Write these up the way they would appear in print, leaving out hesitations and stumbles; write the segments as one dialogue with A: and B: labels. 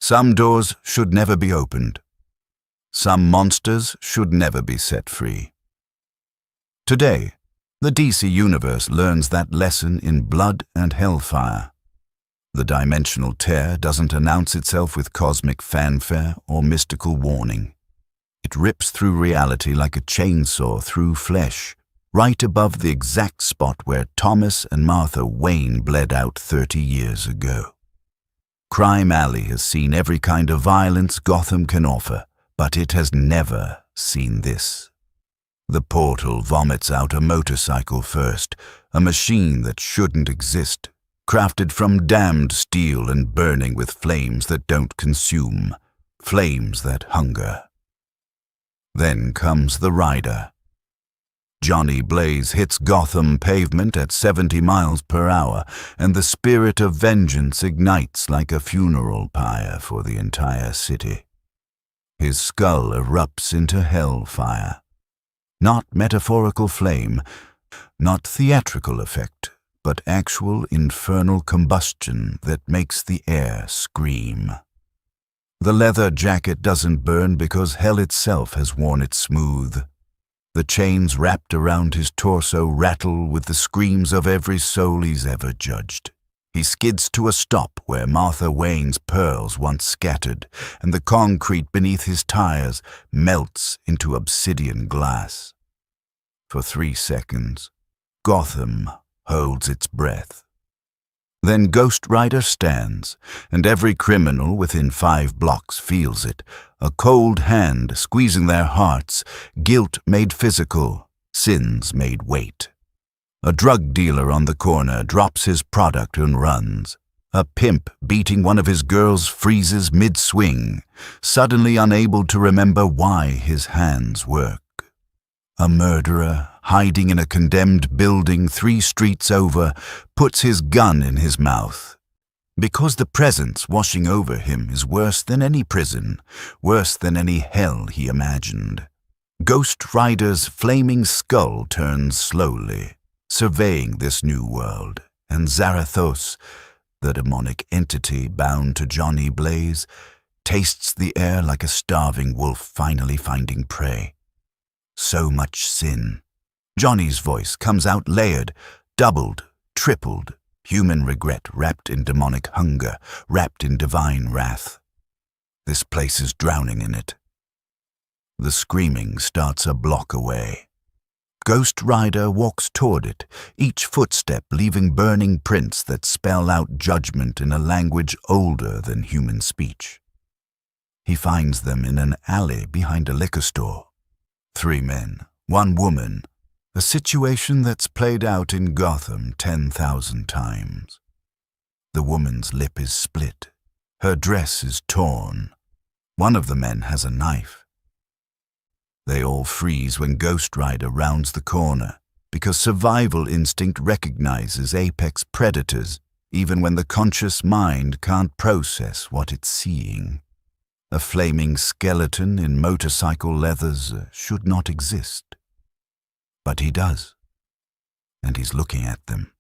A: Some doors should never be opened. Some monsters should never be set free. Today, the DC Universe learns that lesson in Blood and Hellfire. The dimensional tear doesn't announce itself with cosmic fanfare or mystical warning. It rips through reality like a chainsaw through flesh, right above the exact spot where Thomas and Martha Wayne bled out 30 years ago. Crime Alley has seen every kind of violence Gotham can offer, but it has never seen this. The portal vomits out a motorcycle first, a machine that shouldn't exist, crafted from damned steel and burning with flames that don't consume, flames that hunger. Then comes the rider. Johnny Blaze hits Gotham pavement at 70 miles per hour, and the spirit of vengeance ignites like a funeral pyre for the entire city. His skull erupts into hellfire. Not metaphorical flame, not theatrical effect, but actual infernal combustion that makes the air scream. The leather jacket doesn't burn because hell itself has worn it smooth. The chains wrapped around his torso rattle with the screams of every soul he's ever judged. He skids to a stop where Martha Wayne's pearls once scattered, and the concrete beneath his tires melts into obsidian glass. For 3 seconds, Gotham holds its breath. Then Ghost Rider stands, and every criminal within 5 blocks feels it, a cold hand squeezing their hearts, guilt made physical, sins made weight. A drug dealer on the corner drops his product and runs. A pimp beating one of his girls freezes mid-swing, suddenly unable to remember why his hands work. A murderer, hiding in a condemned building 3 streets over, puts his gun in his mouth. Because the presence washing over him is worse than any prison, worse than any hell he imagined. Ghost Rider's flaming skull turns slowly, surveying this new world, and Zarathos, the demonic entity bound to Johnny Blaze, tastes the air like a starving wolf finally finding prey. So much sin. Johnny's voice comes out layered, doubled, tripled, human regret wrapped in demonic hunger, wrapped in divine wrath. This place is drowning in it. The screaming starts a block away. Ghost Rider walks toward it, each footstep leaving burning prints that spell out judgment in a language older than human speech. He finds them in an alley behind a liquor store. 3 men, 1 woman, a situation that's played out in Gotham 10,000 times. The woman's lip is split. Her dress is torn. One of the men has a knife. They all freeze when Ghost Rider rounds the corner, because survival instinct recognizes apex predators even when the conscious mind can't process what it's seeing. A flaming skeleton in motorcycle leathers should not exist. But he does, and he's looking at them.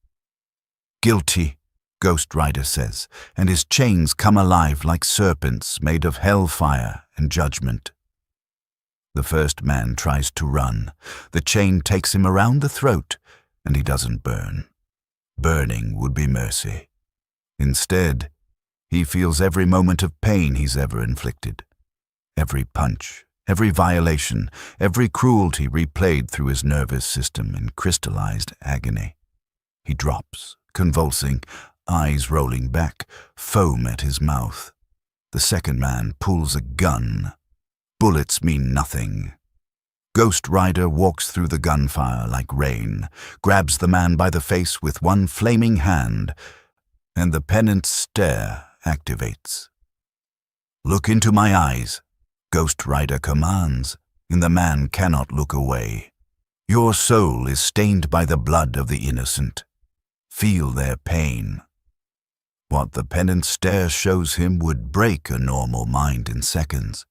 A: Guilty, Ghost Rider says, and his chains come alive like serpents made of hellfire and judgment. The first man tries to run. The chain takes him around the throat, and he doesn't burn. Burning would be mercy. Instead, he feels every moment of pain he's ever inflicted. Every punch, every violation, every cruelty replayed through his nervous system in crystallized agony. He drops, convulsing, eyes rolling back, foam at his mouth. The second man pulls a gun. Bullets mean nothing. Ghost Rider walks through the gunfire like rain, grabs the man by the face with one flaming hand, and the penance stare activates. Look into my eyes, Ghost Rider commands, and the man cannot look away. Your soul is stained by the blood of the innocent. Feel their pain. What the penance stare shows him would break a normal mind in seconds.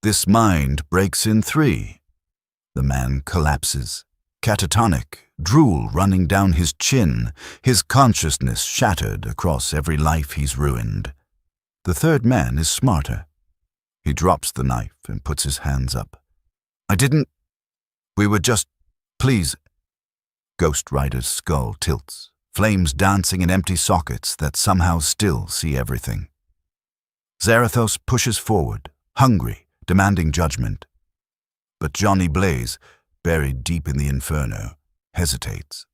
A: This mind breaks in 3. The man collapses, catatonic, drool running down his chin, his consciousness shattered across every life he's ruined. The third man is smarter. He drops the knife and puts his hands up. I didn't... We were just... Please... Ghost Rider's skull tilts, flames dancing in empty sockets that somehow still see everything. Zarathos pushes forward, hungry, demanding judgment. But Johnny Blaze, buried deep in the inferno, hesitates.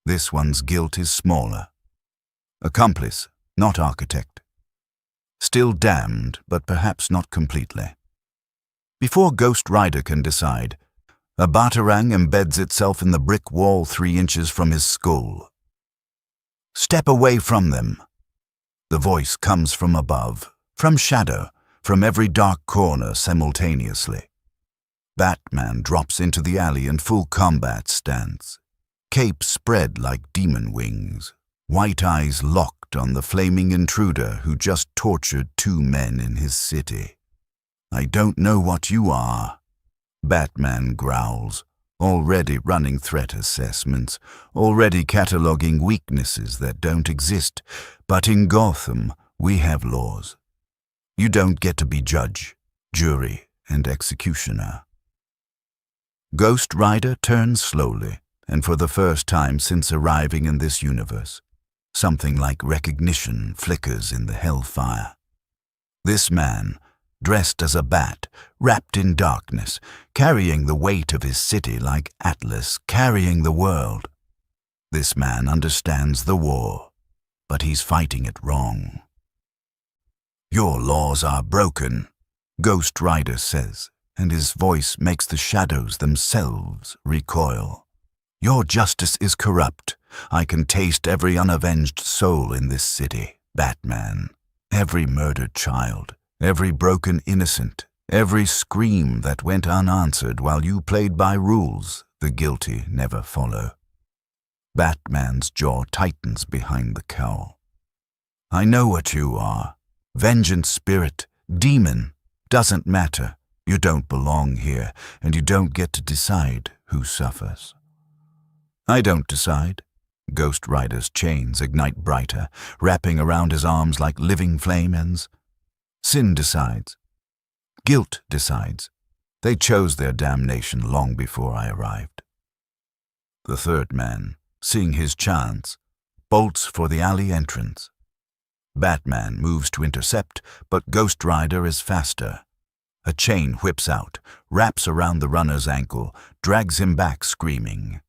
A: This one's guilt is smaller. Accomplice, not architect. Still damned, but perhaps not completely. Before Ghost Rider can decide, a batarang embeds itself in the brick wall 3 inches from his skull. Step away from them. The voice comes from above, from shadow, from every dark corner simultaneously. Batman drops into the alley in full combat stance, cape spread like demon wings, white eyes locked on the flaming intruder who just tortured 2 men in his city. I don't know what you are, Batman growls, already running threat assessments, already cataloging weaknesses that don't exist, but in Gotham we have laws. You don't get to be judge, jury, and executioner. Ghost Rider turns slowly, and for the first time since arriving in this universe, something like recognition flickers in the hellfire. This man, dressed as a bat, wrapped in darkness, carrying the weight of his city like Atlas carrying the world. This man understands the war, but he's fighting it wrong. Your laws are broken, Ghost Rider says, and his voice makes the shadows themselves recoil. Your justice is corrupt. I can taste every unavenged soul in this city, Batman. Every murdered child, every broken innocent, every scream that went unanswered while you played by rules the guilty never follow. Batman's jaw tightens behind the cowl. I know what you are. Vengeance spirit, demon, doesn't matter. You don't belong here, and you don't get to decide who suffers. I don't decide. Ghost Rider's chains ignite brighter, wrapping around his arms like living flame ends. Sin decides. Guilt decides. They chose their damnation long before I arrived. The third man, seeing his chance, bolts for the alley entrance. Batman moves to intercept, but Ghost Rider is faster. A chain whips out, wraps around the runner's ankle, drags him back screaming.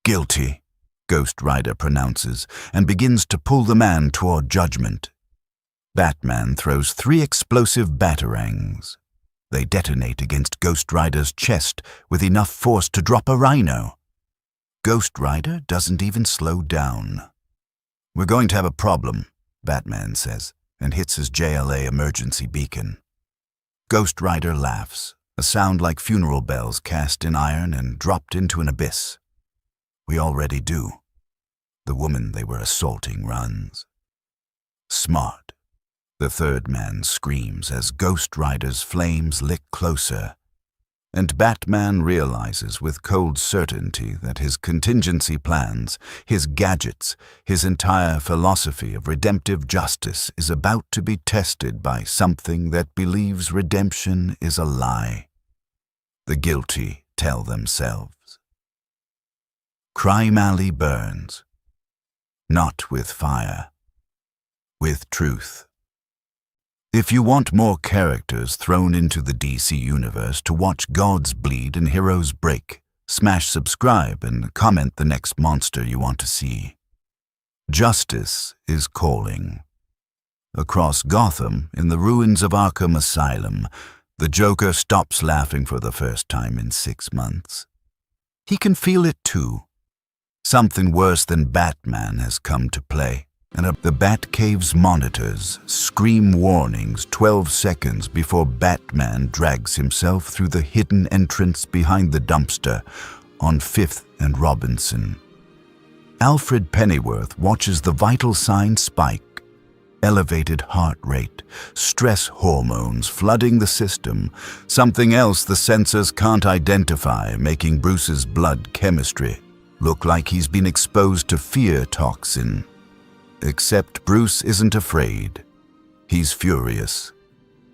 A: Guilty, Ghost Rider pronounces, and begins to pull the man toward judgment. Batman throws 3 explosive batarangs. They detonate against Ghost Rider's chest with enough force to drop a rhino. Ghost Rider doesn't even slow down. We're going to have a problem, Batman says, and hits his JLA emergency beacon. Ghost Rider laughs, a sound like funeral bells cast in iron and dropped into an abyss. We already do. The woman they were assaulting runs. Smart. The third man screams as Ghost Rider's flames lick closer, and Batman realizes with cold certainty that his contingency plans, his gadgets, his entire philosophy of redemptive justice is about to be tested by something that believes redemption is a lie. The guilty tell themselves. Crime Alley burns. Not with fire. With truth. If you want more characters thrown into the DC universe to watch gods bleed and heroes break, smash subscribe and comment the next monster you want to see. Justice is calling. Across Gotham, in the ruins of Arkham Asylum, the Joker stops laughing for the first time in 6 months. He can feel it too. Something worse than Batman has come to play. And the Batcave's monitors scream warnings 12 seconds before Batman drags himself through the hidden entrance behind the dumpster on 5th and Robinson. Alfred Pennyworth watches the vital signs spike. Elevated heart rate, stress hormones flooding the system, something else the sensors can't identify, making Bruce's blood chemistry look like he's been exposed to fear toxin. Except Bruce isn't afraid. He's furious.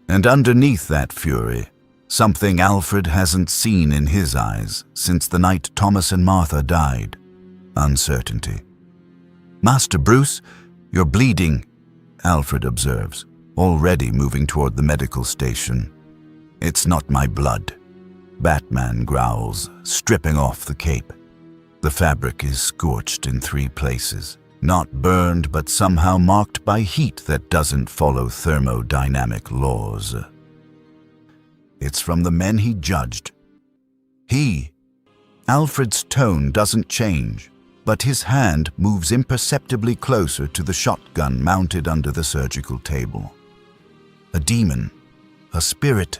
A: And underneath that fury, something Alfred hasn't seen in his eyes since the night Thomas and Martha died. Uncertainty. "Master Bruce, you're bleeding," Alfred observes, already moving toward the medical station. "It's not my blood," Batman growls, stripping off the cape. The fabric is scorched in 3 places, not burned but somehow marked by heat that doesn't follow thermodynamic laws. It's from the men he judged. Alfred's tone doesn't change, but his hand moves imperceptibly closer to the shotgun mounted under the surgical table. A demon, a spirit,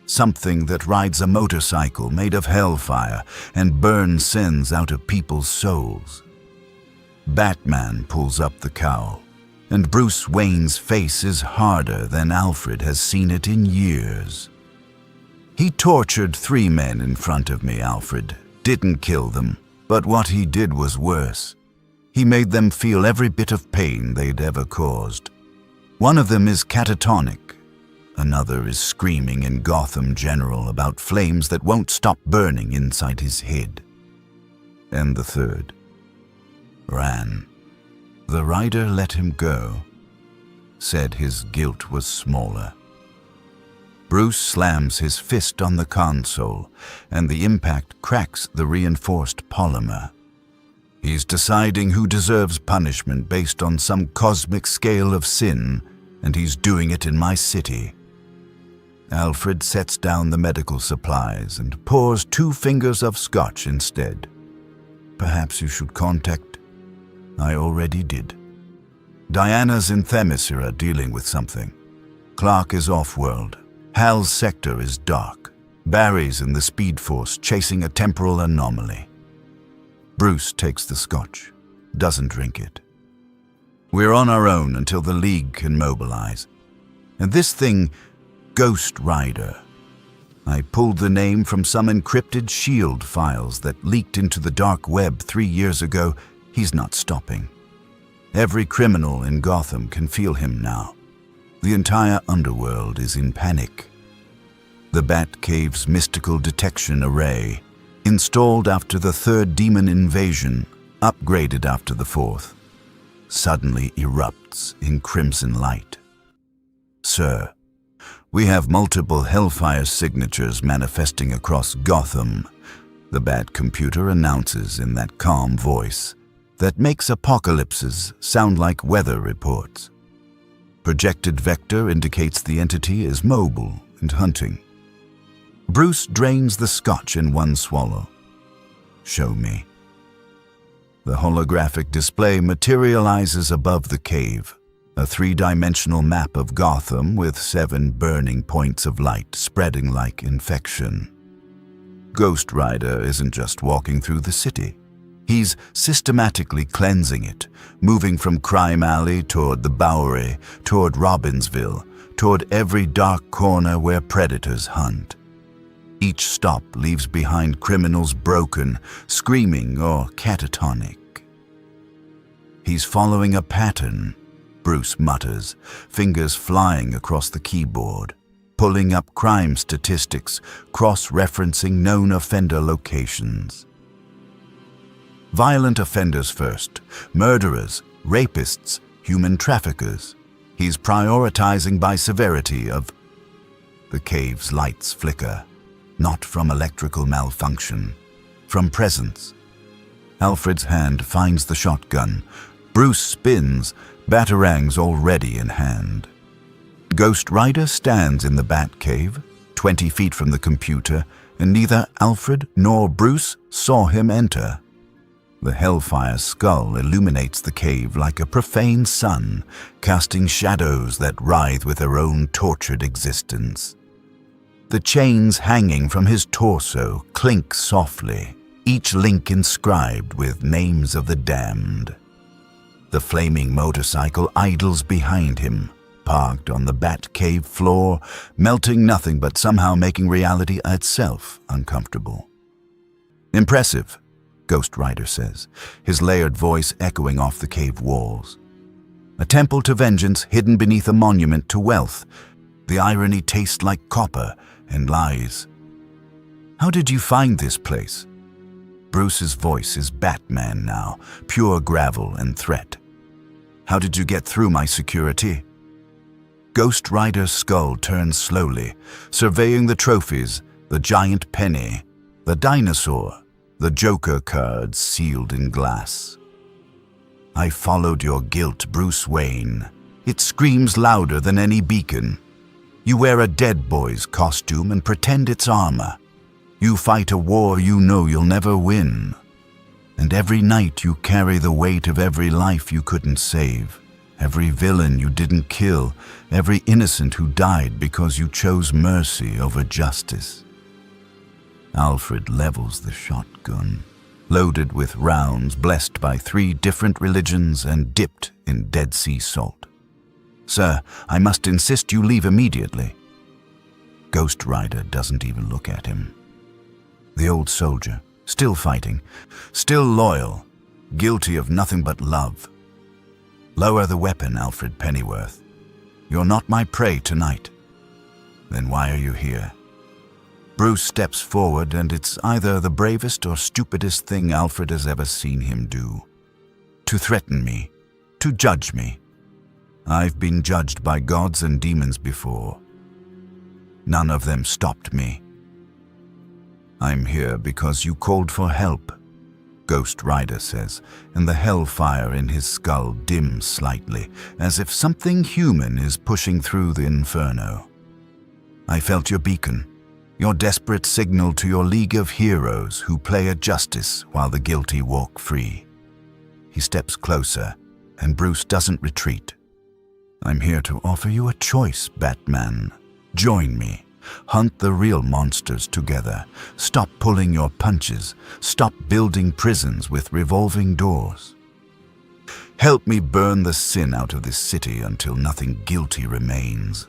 A: something that rides a motorcycle made of hellfire and burns sins out of people's souls. Batman pulls up the cowl, and Bruce Wayne's face is harder than Alfred has seen it in years. "He tortured 3 men in front of me, Alfred. Didn't kill them, but what he did was worse. He made them feel every bit of pain they'd ever caused. One of them is catatonic. Another is screaming in Gotham General about flames that won't stop burning inside his head. And the third ran. The rider let him go, said his guilt was smaller." Bruce slams his fist on the console, and the impact cracks the reinforced polymer. He's deciding who deserves punishment based on some cosmic scale of sin, and he's doing it in my city. Alfred sets down the medical supplies and pours 2 fingers of scotch instead. "Perhaps you should contact—" "I already did. Diana's in Themyscira dealing with something. Clark is off-world. Hal's sector is dark. Barry's in the Speed Force chasing a temporal anomaly." Bruce takes the scotch, doesn't drink it. "We're on our own until the League can mobilize. And this thing, Ghost Rider. I pulled the name from some encrypted S.H.I.E.L.D. files that leaked into the dark web 3 years ago. He's not stopping. Every criminal in Gotham can feel him now. The entire underworld is in panic. The Batcave's mystical detection array, installed after the 3rd demon invasion, upgraded after the 4th, suddenly erupts in crimson light. Sir, we have multiple Hellfire signatures manifesting across Gotham, the Bat computer announces in that calm voice that makes apocalypses sound like weather reports. Projected vector indicates the entity is mobile and hunting. Bruce drains the scotch in one swallow. "Show me." The holographic display materializes above the cave, a 3-dimensional map of Gotham with 7 burning points of light spreading like infection. Ghost Rider isn't just walking through the city. He's systematically cleansing it, moving from Crime Alley toward the Bowery, toward Robbinsville, toward every dark corner where predators hunt. Each stop leaves behind criminals broken, screaming, or catatonic. "He's following a pattern," Bruce mutters, fingers flying across the keyboard, pulling up crime statistics, cross-referencing known offender locations. Violent offenders first, murderers, rapists, human traffickers. He's prioritizing by severity of... The cave's lights flicker, not from electrical malfunction, from presence. Alfred's hand finds the shotgun. Bruce spins, batarangs already in hand. Ghost Rider stands in the Batcave, 20 feet from the computer, and neither Alfred nor Bruce saw him enter. The Hellfire skull illuminates the cave like a profane sun, casting shadows that writhe with their own tortured existence. The chains hanging from his torso clink softly, each link inscribed with names of the damned. The flaming motorcycle idles behind him, parked on the Batcave floor, melting nothing but somehow making reality itself uncomfortable. "Impressive," Ghost Rider says, his layered voice echoing off the cave walls. A temple to vengeance hidden beneath a monument to wealth. The irony tastes like copper and lies. How did you find this place? Bruce's voice is Batman now, pure gravel and threat. How did you get through my security? Ghost Rider's skull turns slowly, surveying the trophies, the giant penny, the dinosaur, the Joker cards sealed in glass. I followed your guilt, Bruce Wayne. It screams louder than any beacon. You wear a dead boy's costume and pretend it's armor. You fight a war you know you'll never win. And every night you carry the weight of every life you couldn't save, every villain you didn't kill, every innocent who died because you chose mercy over justice. Alfred levels the shotgun, loaded with rounds blessed by 3 different religions and dipped in Dead Sea salt. Sir, I must insist you leave immediately. Ghost Rider doesn't even look at him. The old soldier, still fighting, still loyal, guilty of nothing but love. Lower the weapon, Alfred Pennyworth. You're not my prey tonight. Then why are you here? Bruce steps forward, and it's either the bravest or stupidest thing Alfred has ever seen him do. To threaten me, to judge me. I've been judged by gods and demons before. None of them stopped me. I'm here because you called for help, Ghost Rider says, and the hellfire in his skull dims slightly, as if something human is pushing through the inferno. I felt your beacon, your desperate signal to your League of Heroes who play at justice while the guilty walk free. He steps closer, and Bruce doesn't retreat. I'm here to offer you a choice, Batman. Join me. Hunt the real monsters together. Stop pulling your punches. Stop building prisons with revolving doors. Help me burn the sin out of this city until nothing guilty remains.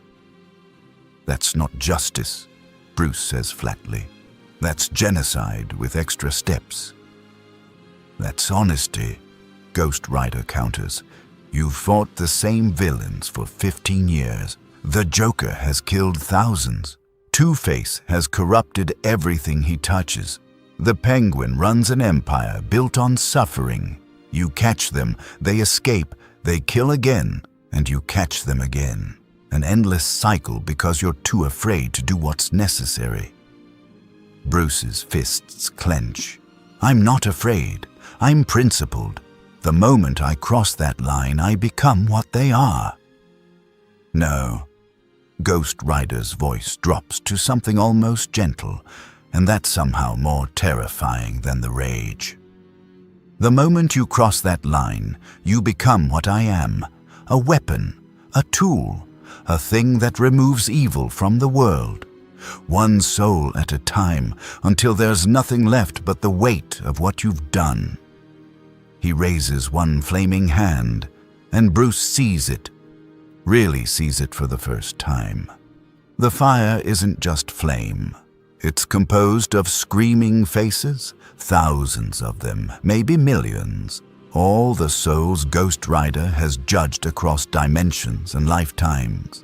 A: That's not justice, Bruce says flatly. That's genocide with extra steps. That's honesty, Ghost Rider counters. You've fought the same villains for 15 years. The Joker has killed thousands. Two-Face has corrupted everything he touches. The Penguin runs an empire built on suffering. You catch them, they escape, they kill again, and you catch them again. An endless cycle because you're too afraid to do what's necessary. Bruce's fists clench. I'm not afraid. I'm principled. The moment I cross that line, I become what they are. No. Ghost Rider's voice drops to something almost gentle, and that's somehow more terrifying than the rage. The moment you cross that line, you become what I am, a weapon, a tool, a thing that removes evil from the world, one soul at a time, until there's nothing left but the weight of what you've done. He raises one flaming hand, and Bruce sees it. Really sees it for the first time. The fire isn't just flame. It's composed of screaming faces, thousands of them, maybe millions. All the souls Ghost Rider has judged across dimensions and lifetimes.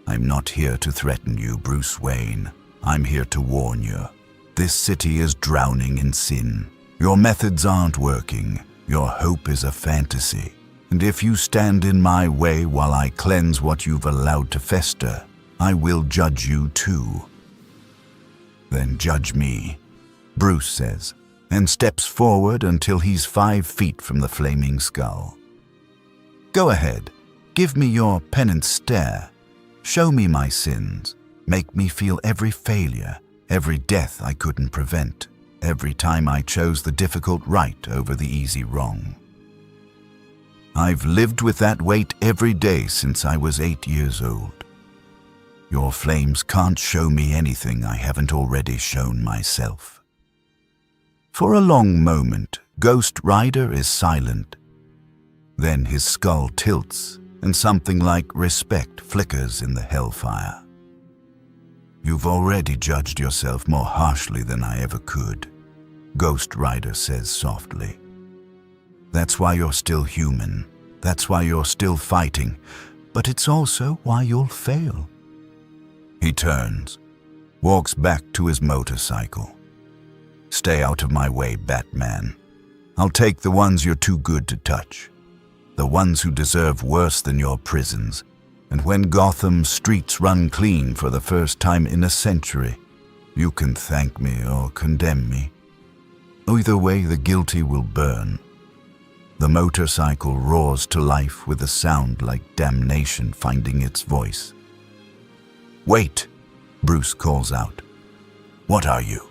A: I'm not here to threaten you, Bruce Wayne. I'm here to warn you. This city is drowning in sin. Your methods aren't working. Your hope is a fantasy. And if you stand in my way while I cleanse what you've allowed to fester, I will judge you too. Then judge me, Bruce says, and steps forward until he's 5 feet from the flaming skull. Go ahead, give me your penance stare. Show me my sins. Make me feel every failure, every death I couldn't prevent, every time I chose the difficult right over the easy wrong. I've lived with that weight every day since I was 8 years old. Your flames can't show me anything I haven't already shown myself. For a long moment, Ghost Rider is silent. Then his skull tilts, and something like respect flickers in the hellfire. You've already judged yourself more harshly than I ever could, Ghost Rider says softly. That's why you're still human. That's why you're still fighting, but it's also why you'll fail. He turns, walks back to his motorcycle. Stay out of my way, Batman. I'll take the ones you're too good to touch. The ones who deserve worse than your prisons. And when Gotham's streets run clean for the first time in a century, you can thank me or condemn me. Either way, the guilty will burn. The motorcycle roars to life with a sound like damnation finding its voice. "Wait," Bruce calls out. "What are you?"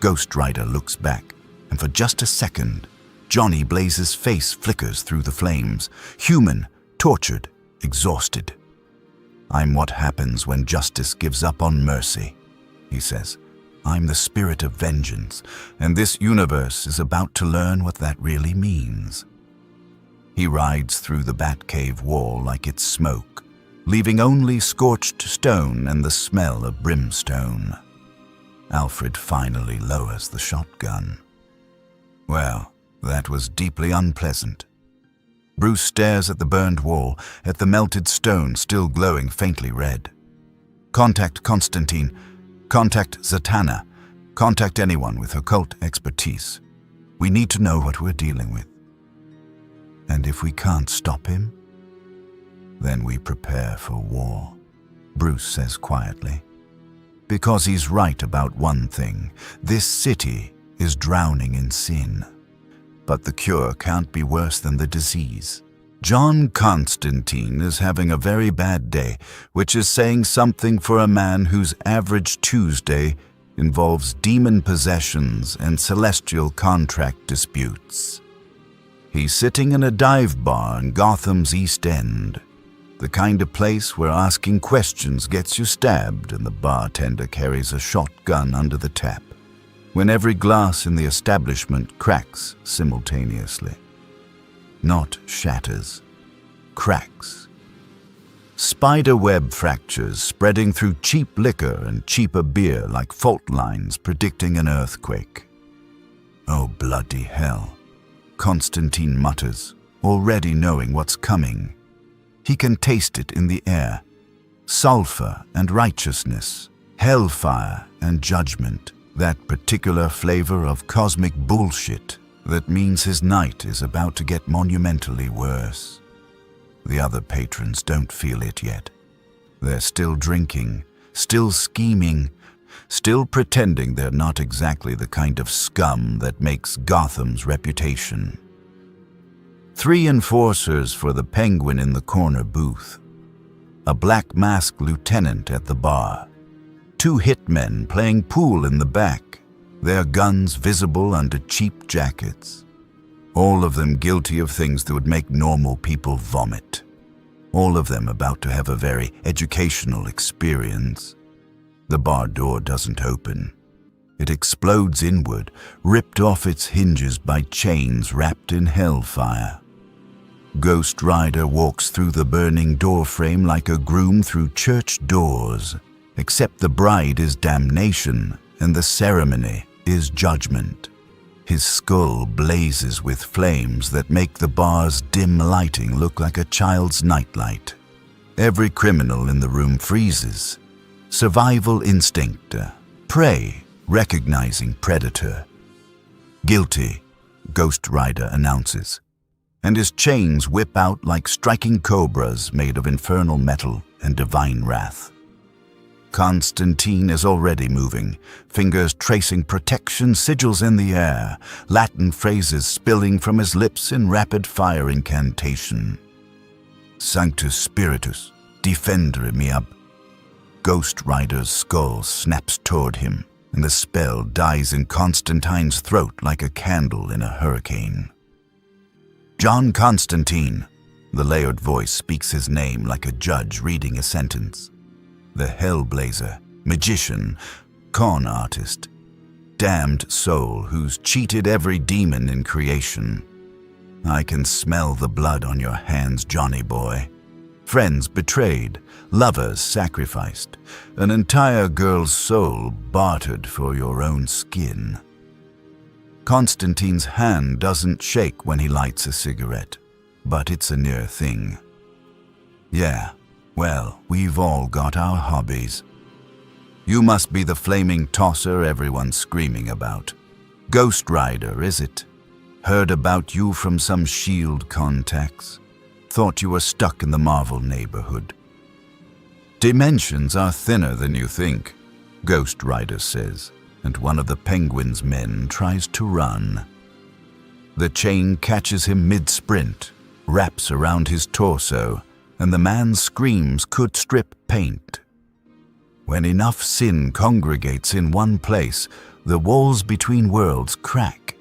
A: Ghost Rider looks back, and for just a second, Johnny Blaze's face flickers through the flames, human, tortured, exhausted. "I'm what happens when justice gives up on mercy," he says. "I'm the spirit of vengeance, and this universe is about to learn what that really means." He rides through the Batcave wall like it's smoke, leaving only scorched stone and the smell of brimstone. Alfred finally lowers the shotgun. Well, that was deeply unpleasant. Bruce stares at the burned wall, at the melted stone still glowing faintly red. "Contact Constantine. Contact Zatanna. Contact anyone with occult expertise. We need to know what we're dealing with. And if we can't stop him, then we prepare for war," Bruce says quietly. Because he's right about one thing. This city is drowning in sin. But the cure can't be worse than the disease. John Constantine is having a very bad day, which is saying something for a man whose average Tuesday involves demon possessions and celestial contract disputes. He's sitting in a dive bar in Gotham's East End, the kind of place where asking questions gets you stabbed and the bartender carries a shotgun under the tap, when every glass in the establishment cracks simultaneously. Not shatters, cracks. Spiderweb fractures spreading through cheap liquor and cheaper beer like fault lines predicting an earthquake. "Oh, bloody hell," Constantine mutters, already knowing what's coming. He can taste it in the air. Sulfur and righteousness, hellfire and judgment, that particular flavor of cosmic bullshit that means his night is about to get monumentally worse. The other patrons don't feel it yet. They're still drinking, still scheming, still pretending they're not exactly the kind of scum that makes Gotham's reputation. 3 enforcers for the Penguin in the corner booth. A black-masked lieutenant at the bar. 2 hitmen playing pool in the back, their guns visible under cheap jackets. All of them guilty of things that would make normal people vomit. All of them about to have a very educational experience. The bar door doesn't open. It explodes inward, ripped off its hinges by chains wrapped in hellfire. Ghost Rider walks through the burning doorframe like a groom through church doors, except the bride is damnation and the ceremony is judgment. His skull blazes with flames that make the bar's dim lighting look like a child's nightlight. Every criminal in the room freezes. Survival instinct, prey, recognizing predator. "Guilty," Ghost Rider announces, and his chains whip out like striking cobras made of infernal metal and divine wrath. Constantine is already moving, fingers tracing protection sigils in the air, Latin phrases spilling from his lips in rapid-fire incantation. "Sanctus Spiritus, defender me ab." Ghost Rider's skull snaps toward him, and the spell dies in Constantine's throat like a candle in a hurricane. "John Constantine," the layered voice speaks his name like a judge reading a sentence. The Hellblazer, magician, con artist, damned soul who's cheated every demon in creation. "I can smell the blood on your hands, Johnny boy. Friends betrayed, lovers sacrificed, an entire girl's soul bartered for your own skin." Constantine's hand doesn't shake when he lights a cigarette. but it's a near thing. Yeah, well, we've all got our hobbies. You must be the flaming tosser everyone's screaming about. Ghost Rider, is it? Heard about you from some S.H.I.E.L.D. contacts. Thought you were stuck in the Marvel neighborhood. Dimensions are thinner than you think, Ghost Rider says, and one of the Penguin's men tries to run. The chain catches him mid-sprint, wraps around his torso, and the man's screams could strip paint. When enough sin congregates in one place, the walls between worlds crack.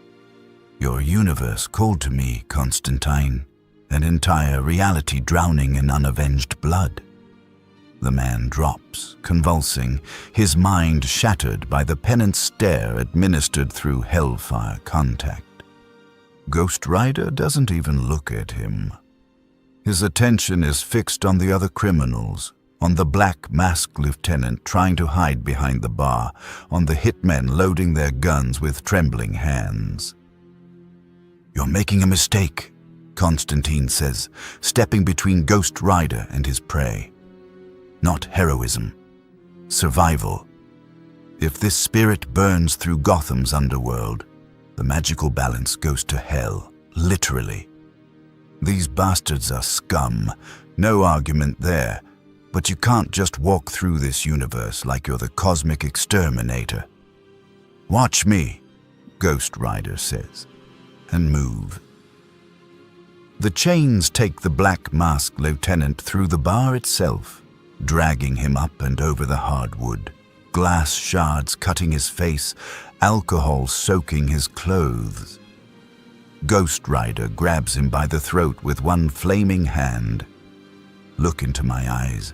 A: Your universe called to me, Constantine, an entire reality drowning in unavenged blood. The man drops, convulsing, his mind shattered by the penance stare administered through hellfire contact. Ghost Rider doesn't even look at him. His attention is fixed on the other criminals, on the black masked lieutenant trying to hide behind the bar, on the hitmen loading their guns with trembling hands. "You're making a mistake," Constantine says, stepping between Ghost Rider and his prey. "Not heroism. Survival. If this spirit burns through Gotham's underworld, the magical balance goes to hell, literally. These bastards are scum, no argument there, but you can't just walk through this universe like you're the cosmic exterminator. Watch me," Ghost Rider says, and move. The chains take the black masked lieutenant through the bar itself, dragging him up and over the hardwood, glass shards cutting his face, alcohol soaking his clothes. Ghost Rider grabs him by the throat with one flaming hand. "Look into my eyes."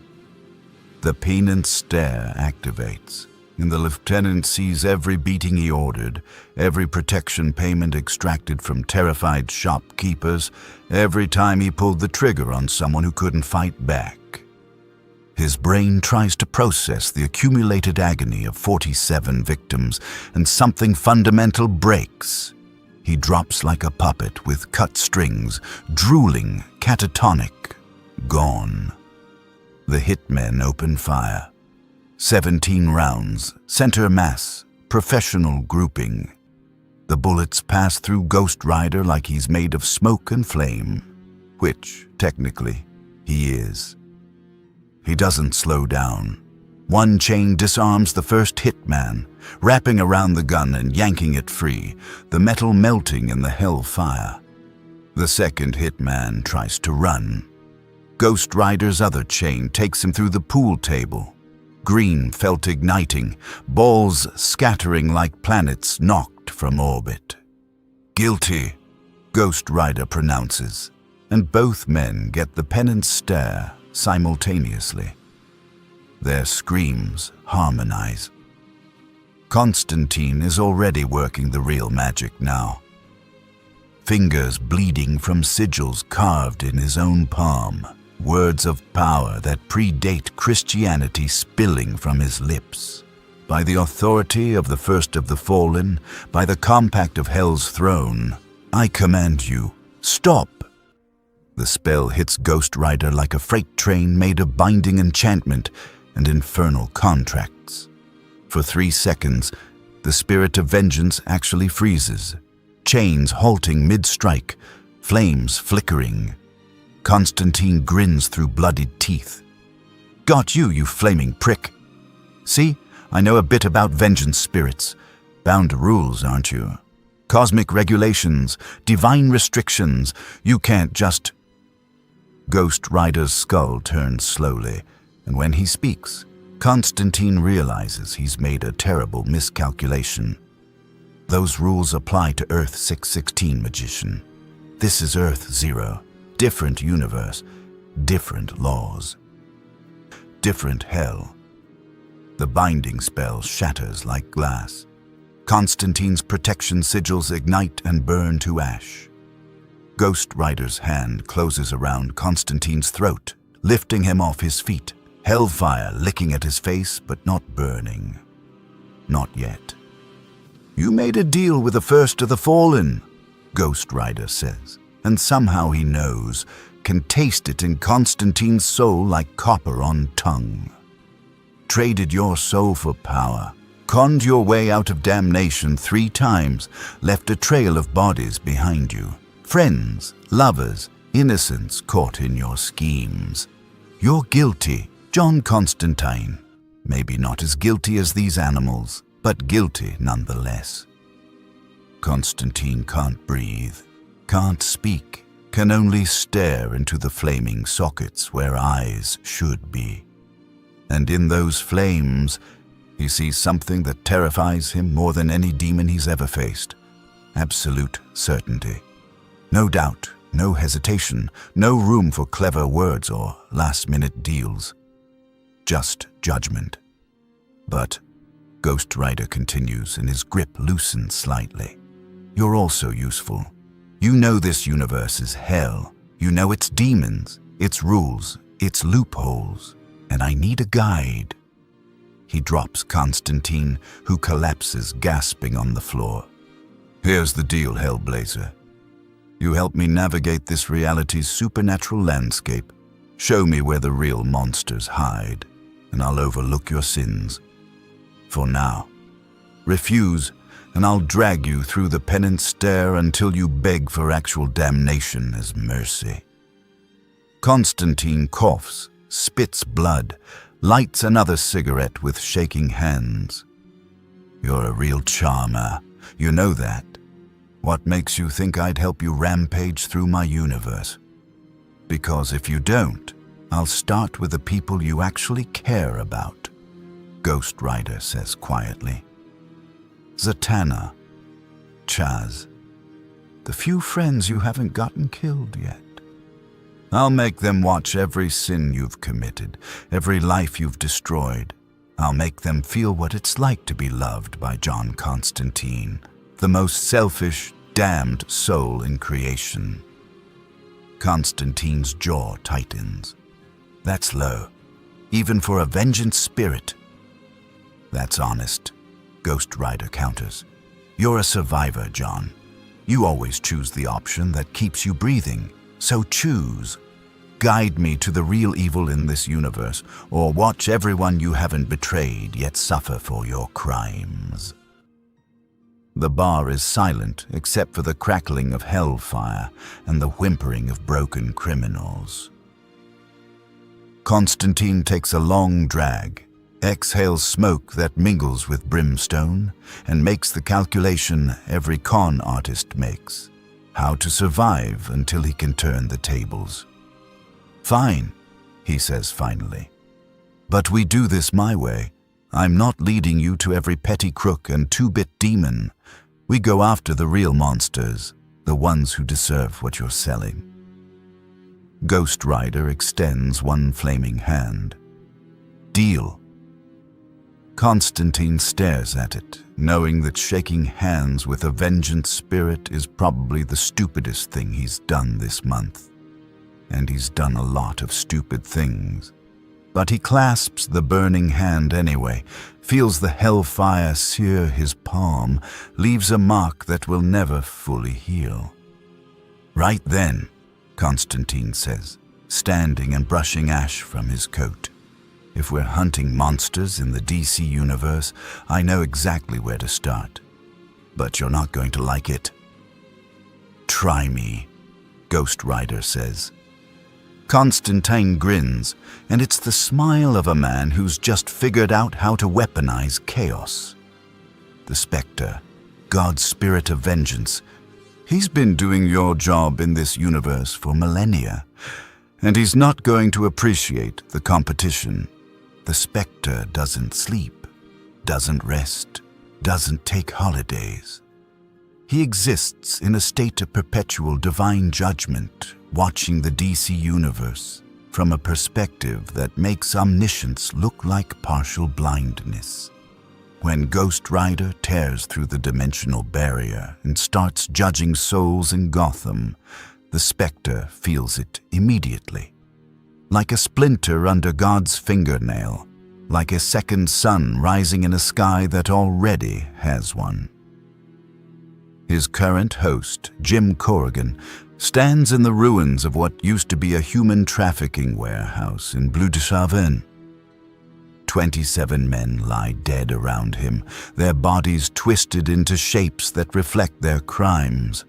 A: The penance stare activates, and the lieutenant sees every beating he ordered, every protection payment extracted from terrified shopkeepers, every time he pulled the trigger on someone who couldn't fight back. His brain tries to process the accumulated agony of 47 victims, and something fundamental breaks. He drops like a puppet with cut strings, drooling, catatonic, gone. The hitmen open fire. 17 rounds, center mass, professional grouping. The bullets pass through Ghost Rider like he's made of smoke and flame, which, technically, he is. He doesn't slow down. One chain disarms the first hitman, wrapping around the gun and yanking it free, the metal melting in the hellfire. The second hitman tries to run. Ghost Rider's other chain takes him through the pool table. Green felt igniting, balls scattering like planets knocked from orbit. "Guilty," Ghost Rider pronounces, and both men get the penance stare simultaneously. Their screams harmonize. Constantine is already working the real magic now. Fingers bleeding from sigils carved in his own palm, words of power that predate Christianity spilling from his lips. By the authority of the first of the fallen, by the compact of hell's throne, I command you, stop. The spell hits Ghost Rider like a freight train made of binding enchantment and infernal contracts. For 3 seconds, the spirit of vengeance actually freezes, chains halting mid-strike, flames flickering. Constantine grins through bloodied teeth. "Got you, you flaming prick. See, I know a bit about vengeance spirits. Bound to rules, aren't you? Cosmic regulations, divine restrictions. You can't just..." Ghost Rider's skull turns slowly, and when he speaks, Constantine realizes he's made a terrible miscalculation. Those rules apply to Earth 616, magician. This is Earth 0. Different universe, different laws. Different hell. The binding spell shatters like glass. Constantine's protection sigils ignite and burn to ash. Ghost Rider's hand closes around Constantine's throat, lifting him off his feet. Hellfire licking at his face, but not burning. Not yet. "You made a deal with the first of the fallen," Ghost Rider says, and somehow he knows, can taste it in Constantine's soul like copper on tongue. Traded your soul for power, conned your way out of damnation 3 times, left a trail of bodies behind you. Friends, lovers, innocents caught in your schemes. You're guilty, John Constantine. Maybe not as guilty as these animals, but guilty nonetheless. Constantine can't breathe, can't speak, can only stare into the flaming sockets where eyes should be. And in those flames, he sees something that terrifies him more than any demon he's ever faced. Absolute certainty. No doubt, no hesitation, no room for clever words or last-minute deals. Just judgment. But Ghost Rider continues, and his grip loosens slightly. You're also useful. You know this universe is hell. You know its demons, its rules, its loopholes. And I need a guide. He drops Constantine, who collapses gasping on the floor. Here's the deal, Hellblazer. You help me navigate this reality's supernatural landscape. Show me where the real monsters hide, and I'll overlook your sins. For now. Refuse, and I'll drag you through the penance stair until you beg for actual damnation as mercy. Constantine coughs, spits blood, lights another cigarette with shaking hands. You're a real charmer, you know that. What makes you think I'd help you rampage through my universe? Because if you don't, I'll start with the people you actually care about, Ghost Rider says quietly. Zatanna, Chaz, the few friends you haven't gotten killed yet. I'll make them watch every sin you've committed, every life you've destroyed. I'll make them feel what it's like to be loved by John Constantine, the most selfish, damned soul in creation. Constantine's jaw tightens. That's low, even for a vengeance spirit. That's honest, Ghost Rider counters. You're a survivor, John. You always choose the option that keeps you breathing, so choose. Guide me to the real evil in this universe, or watch everyone you haven't betrayed yet suffer for your crimes. The bar is silent except for the crackling of hellfire and the whimpering of broken criminals. Constantine takes a long drag, exhales smoke that mingles with brimstone, and makes the calculation every con artist makes: how to survive until he can turn the tables. Fine, he says finally. But we do this my way. I'm not leading you to every petty crook and 2-bit demon. We go after the real monsters, the ones who deserve what you're selling. Ghost Rider extends one flaming hand. Deal. Constantine stares at it, knowing that shaking hands with a vengeance spirit is probably the stupidest thing he's done this month. And he's done a lot of stupid things. But he clasps the burning hand anyway, feels the hellfire sear his palm, leaves a mark that will never fully heal. Right then, Constantine says, standing and brushing ash from his coat. If we're hunting monsters in the DC universe, I know exactly where to start. But you're not going to like it. Try me, Ghost Rider says. Constantine grins, and it's the smile of a man who's just figured out how to weaponize chaos. The Spectre, God's spirit of vengeance, he's been doing your job in this universe for millennia, and he's not going to appreciate the competition. The Spectre doesn't sleep, doesn't rest, doesn't take holidays. He exists in a state of perpetual divine judgment, watching the DC universe from a perspective that makes omniscience look like partial blindness. When Ghost Rider tears through the dimensional barrier and starts judging souls in Gotham, the Spectre feels it immediately. Like a splinter under God's fingernail, like a second sun rising in a sky that already has one. His current host, Jim Corrigan, stands in the ruins of what used to be a human trafficking warehouse in Bleu de Chavannes. 27 men lie dead around him, their bodies twisted into shapes that reflect their crimes.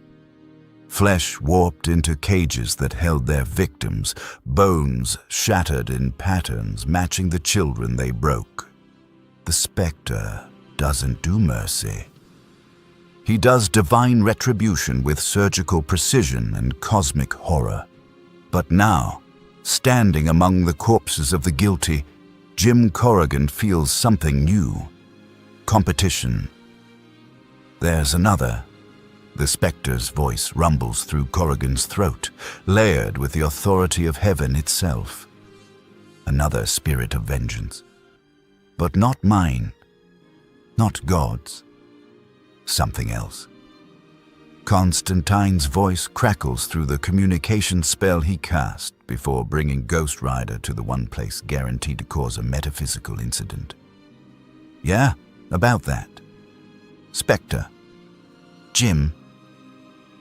A: Flesh warped into cages that held their victims, bones shattered in patterns matching the children they broke. The Spectre doesn't do mercy. He does divine retribution with surgical precision and cosmic horror. But now, standing among the corpses of the guilty, Jim Corrigan feels something new. Competition. There's another. The Spectre's voice rumbles through Corrigan's throat, layered with the authority of heaven itself. Another spirit of vengeance. But not mine. Not God's. Something else. Constantine's voice crackles through the communication spell he cast before bringing Ghost Rider to the one place guaranteed to cause a metaphysical incident. Yeah, about that. Spectre. Jim.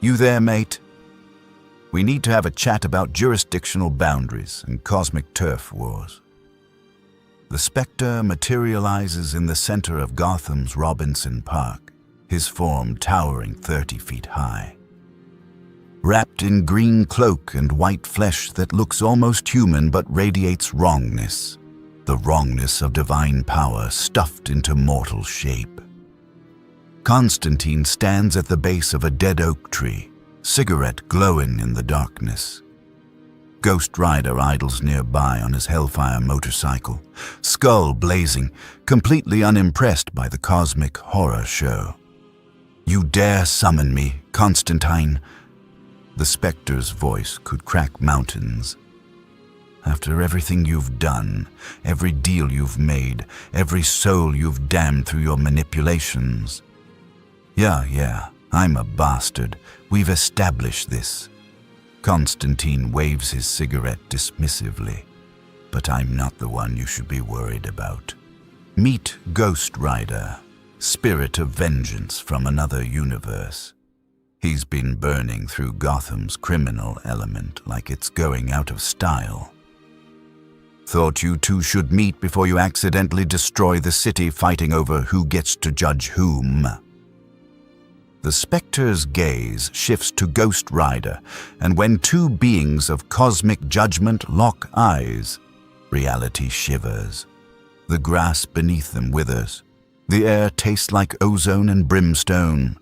A: You there, mate? We need to have a chat about jurisdictional boundaries and cosmic turf wars. The Spectre materializes in the center of Gotham's Robinson Park, his form towering 30 feet high. Wrapped in green cloak and white flesh that looks almost human but radiates wrongness, the wrongness of divine power stuffed into mortal shape. Constantine stands at the base of a dead oak tree, cigarette glowing in the darkness. Ghost Rider idles nearby on his Hellfire motorcycle, skull blazing, completely unimpressed by the cosmic horror show. You dare summon me, Constantine? The Spectre's voice could crack mountains. After everything you've done, every deal you've made, every soul you've damned through your manipulations. Yeah, I'm a bastard. We've established this. Constantine waves his cigarette dismissively. But I'm not the one you should be worried about. Meet Ghost Rider, spirit of vengeance from another universe. He's been burning through Gotham's criminal element like it's going out of style. Thought you two should meet before you accidentally destroy the city fighting over who gets to judge whom. The Spectre's gaze shifts to Ghost Rider, and when two beings of cosmic judgment lock eyes, reality shivers. The grass beneath them withers. The air tastes like ozone and brimstone.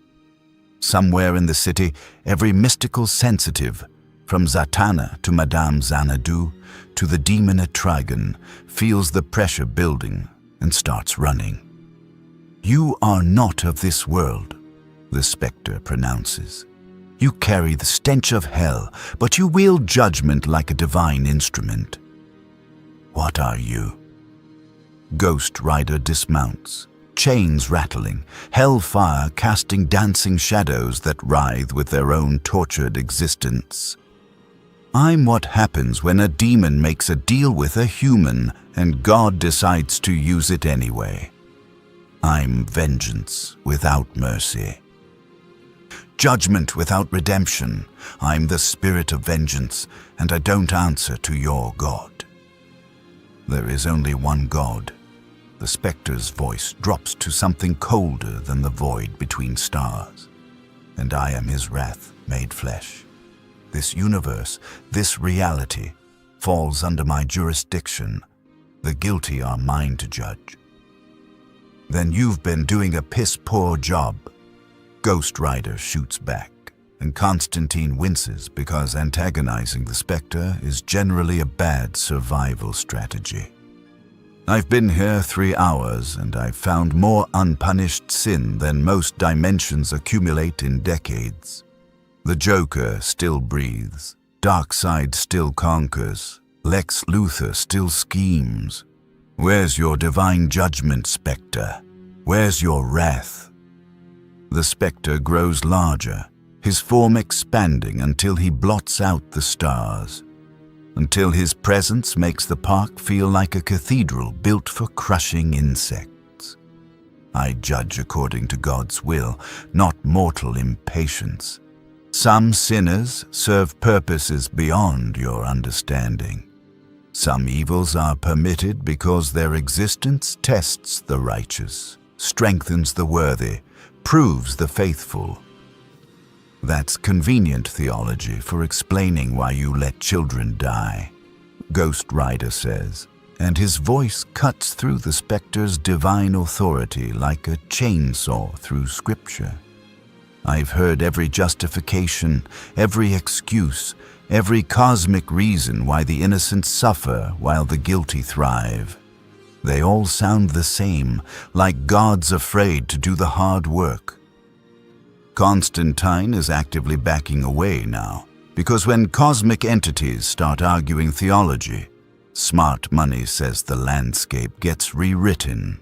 A: Somewhere in the city, every mystical sensitive, from Zatanna to Madame Xanadu to the demon Etrigan, feels the pressure building and starts running. You are not of this world, the Spectre pronounces. You carry the stench of hell, but you wield judgment like a divine instrument. What are you? Ghost Rider dismounts, chains rattling, hellfire casting dancing shadows that writhe with their own tortured existence. I'm what happens when a demon makes a deal with a human and God decides to use it anyway. I'm vengeance without mercy. Judgment without redemption. I'm the spirit of vengeance, and I don't answer to your God. There is only one God. The Spectre's voice drops to something colder than the void between stars. And I am his wrath made flesh. This universe, this reality, falls under my jurisdiction. The guilty are mine to judge. Then you've been doing a piss-poor job. Ghost Rider shoots back, and Constantine winces because antagonizing the Spectre is generally a bad survival strategy. I've been here 3 hours, and I've found more unpunished sin than most dimensions accumulate in decades. The Joker still breathes, Darkseid still conquers, Lex Luthor still schemes. Where's your divine judgment, Spectre? Where's your wrath? The Spectre grows larger, his form expanding until he blots out the stars, until his presence makes the park feel like a cathedral built for crushing insects. I judge according to God's will, not mortal impatience. Some sinners serve purposes beyond your understanding. Some evils are permitted because their existence tests the righteous, strengthens the worthy, proves the faithful. That's convenient theology for explaining why you let children die, Ghost Rider says, and his voice cuts through the specter's divine authority like a chainsaw through scripture. I've heard every justification, every excuse, every cosmic reason why the innocent suffer while the guilty thrive. They all sound the same, like gods afraid to do the hard work. Constantine is actively backing away now, because when cosmic entities start arguing theology, smart money says the landscape gets rewritten.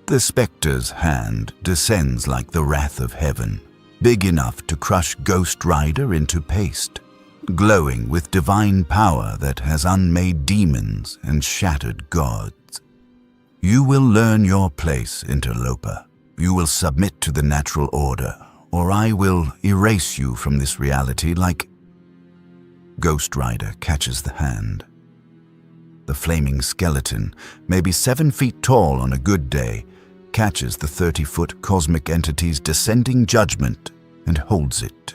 A: The specter's hand descends like the wrath of heaven, big enough to crush Ghost Rider into paste, glowing with divine power that has unmade demons and shattered gods. You will learn your place, interloper. You will submit to the natural order, or I will erase you from this reality like... Ghost Rider catches the hand. The flaming skeleton, maybe 7 feet tall on a good day, catches the 30-foot cosmic entity's descending judgment and holds it.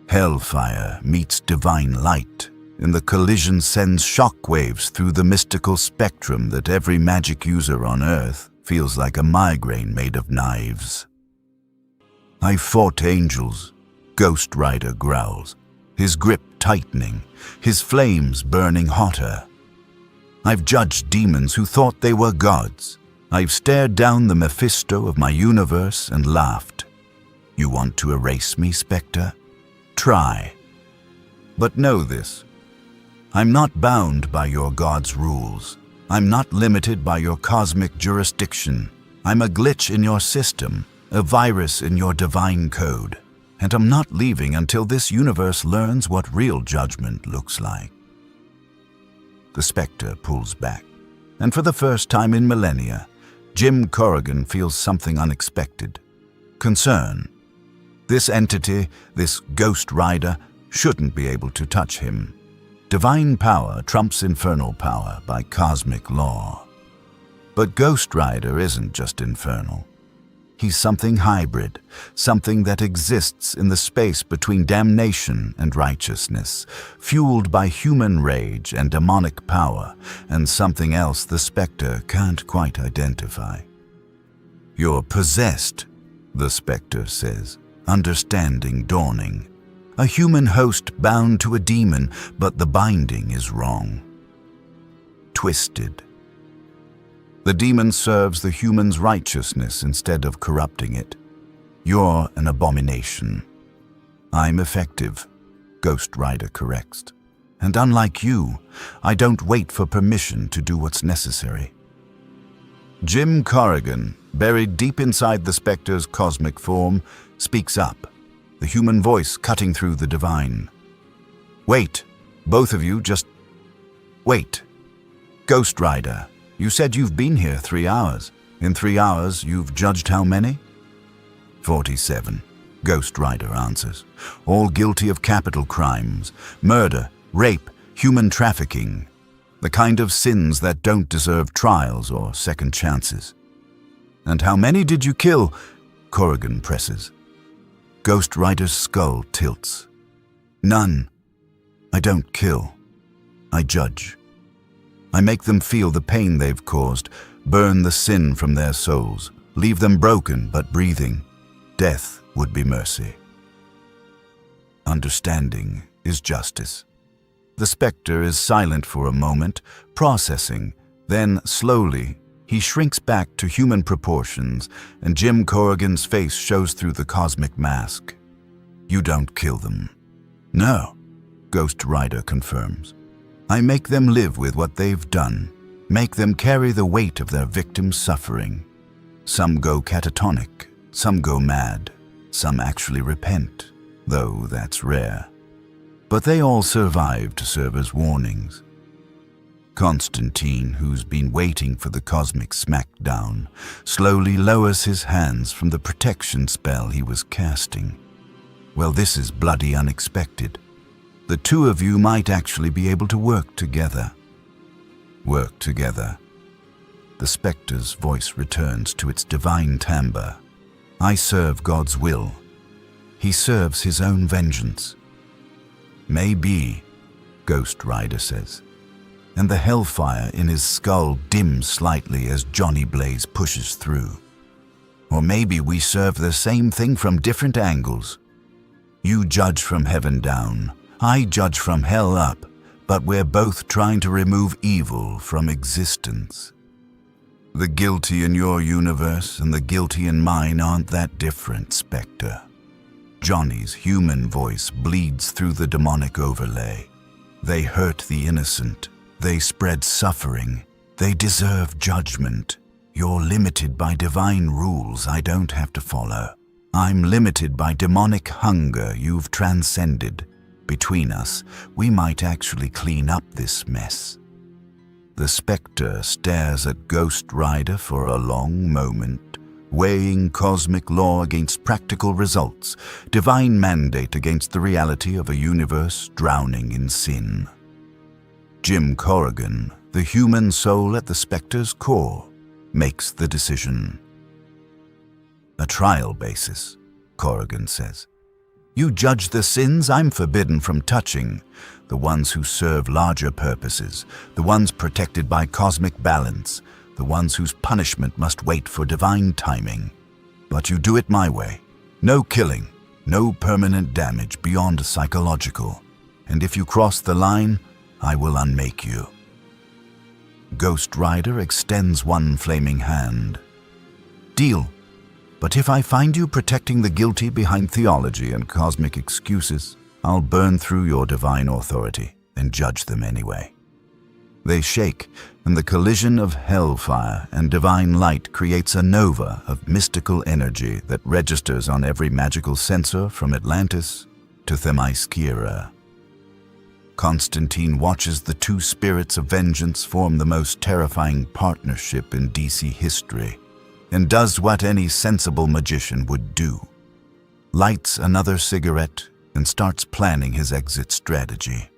A: Hellfire meets divine light, and the collision sends shockwaves through the mystical spectrum that every magic user on Earth feels like a migraine made of knives. I fought angels, Ghost Rider growls, his grip tightening, his flames burning hotter. I've judged demons who thought they were gods. I've stared down the Mephisto of my universe and laughed. You want to erase me, Spectre? Try. But know this. I'm not bound by your god's rules. I'm not limited by your cosmic jurisdiction. I'm a glitch in your system, a virus in your divine code. And I'm not leaving until this universe learns what real judgment looks like. The Spectre pulls back, and for the first time in millennia, Jim Corrigan feels something unexpected. Concern. This entity, this Ghost Rider, shouldn't be able to touch him. Divine power trumps infernal power by cosmic law. But Ghost Rider isn't just infernal. He's something hybrid, something that exists in the space between damnation and righteousness, fueled by human rage and demonic power, and something else the Spectre can't quite identify. You're possessed, the Spectre says, understanding dawning. A human host bound to a demon, but the binding is wrong. Twisted. The demon serves the human's righteousness instead of corrupting it. You're an abomination. I'm effective, Ghost Rider corrects. And unlike you, I don't wait for permission to do what's necessary. Jim Corrigan, buried deep inside the Spectre's cosmic form, speaks up, the human voice cutting through the divine. Wait, both of you, just wait. Ghost Rider, you said you've been here 3 hours. In 3 hours, you've judged how many? 47, Ghost Rider answers. All guilty of capital crimes, murder, rape, human trafficking. The kind of sins that don't deserve trials or second chances. And how many did you kill? Corrigan presses. Ghost Rider's skull tilts. None. I don't kill. I judge. I make them feel the pain they've caused, burn the sin from their souls, leave them broken but breathing. Death would be mercy. Understanding is justice. The Spectre is silent for a moment, processing. Then, slowly, he shrinks back to human proportions, and Jim Corrigan's face shows through the cosmic mask. You don't kill them. No, Ghost Rider confirms. I make them live with what they've done, make them carry the weight of their victims' suffering. Some go catatonic, some go mad, some actually repent, though that's rare. But they all survive to serve as warnings. Constantine, who's been waiting for the cosmic smackdown, slowly lowers his hands from the protection spell he was casting. Well, this is bloody unexpected. The two of you might actually be able to work together. Work together. The spectre's voice returns to its divine timbre. I serve God's will. He serves his own vengeance. Maybe, Ghost Rider says, and the hellfire in his skull dims slightly as Johnny Blaze pushes through. Or maybe we serve the same thing from different angles. You judge from heaven down, I judge from hell up, but we're both trying to remove evil from existence. The guilty in your universe and the guilty in mine aren't that different, Spectre. Johnny's human voice bleeds through the demonic overlay. They hurt the innocent. They spread suffering. They deserve judgment. You're limited by divine rules I don't have to follow. I'm limited by demonic hunger you've transcended. Between us, we might actually clean up this mess. The Spectre stares at Ghost Rider for a long moment, weighing cosmic law against practical results, divine mandate against the reality of a universe drowning in sin. Jim Corrigan, the human soul at the Spectre's core, makes the decision. A trial basis, Corrigan says. You judge the sins I'm forbidden from touching, the ones who serve larger purposes, the ones protected by cosmic balance, the ones whose punishment must wait for divine timing. But you do it my way. No killing, no permanent damage beyond psychological. And if you cross the line, I will unmake you. Ghost Rider extends one flaming hand. Deal. But if I find you protecting the guilty behind theology and cosmic excuses, I'll burn through your divine authority and judge them anyway. They shake, and the collision of hellfire and divine light creates a nova of mystical energy that registers on every magical sensor from Atlantis to Themyscira. Constantine watches the two spirits of vengeance form the most terrifying partnership in DC history, and does what any sensible magician would do. Lights another cigarette and starts planning his exit strategy.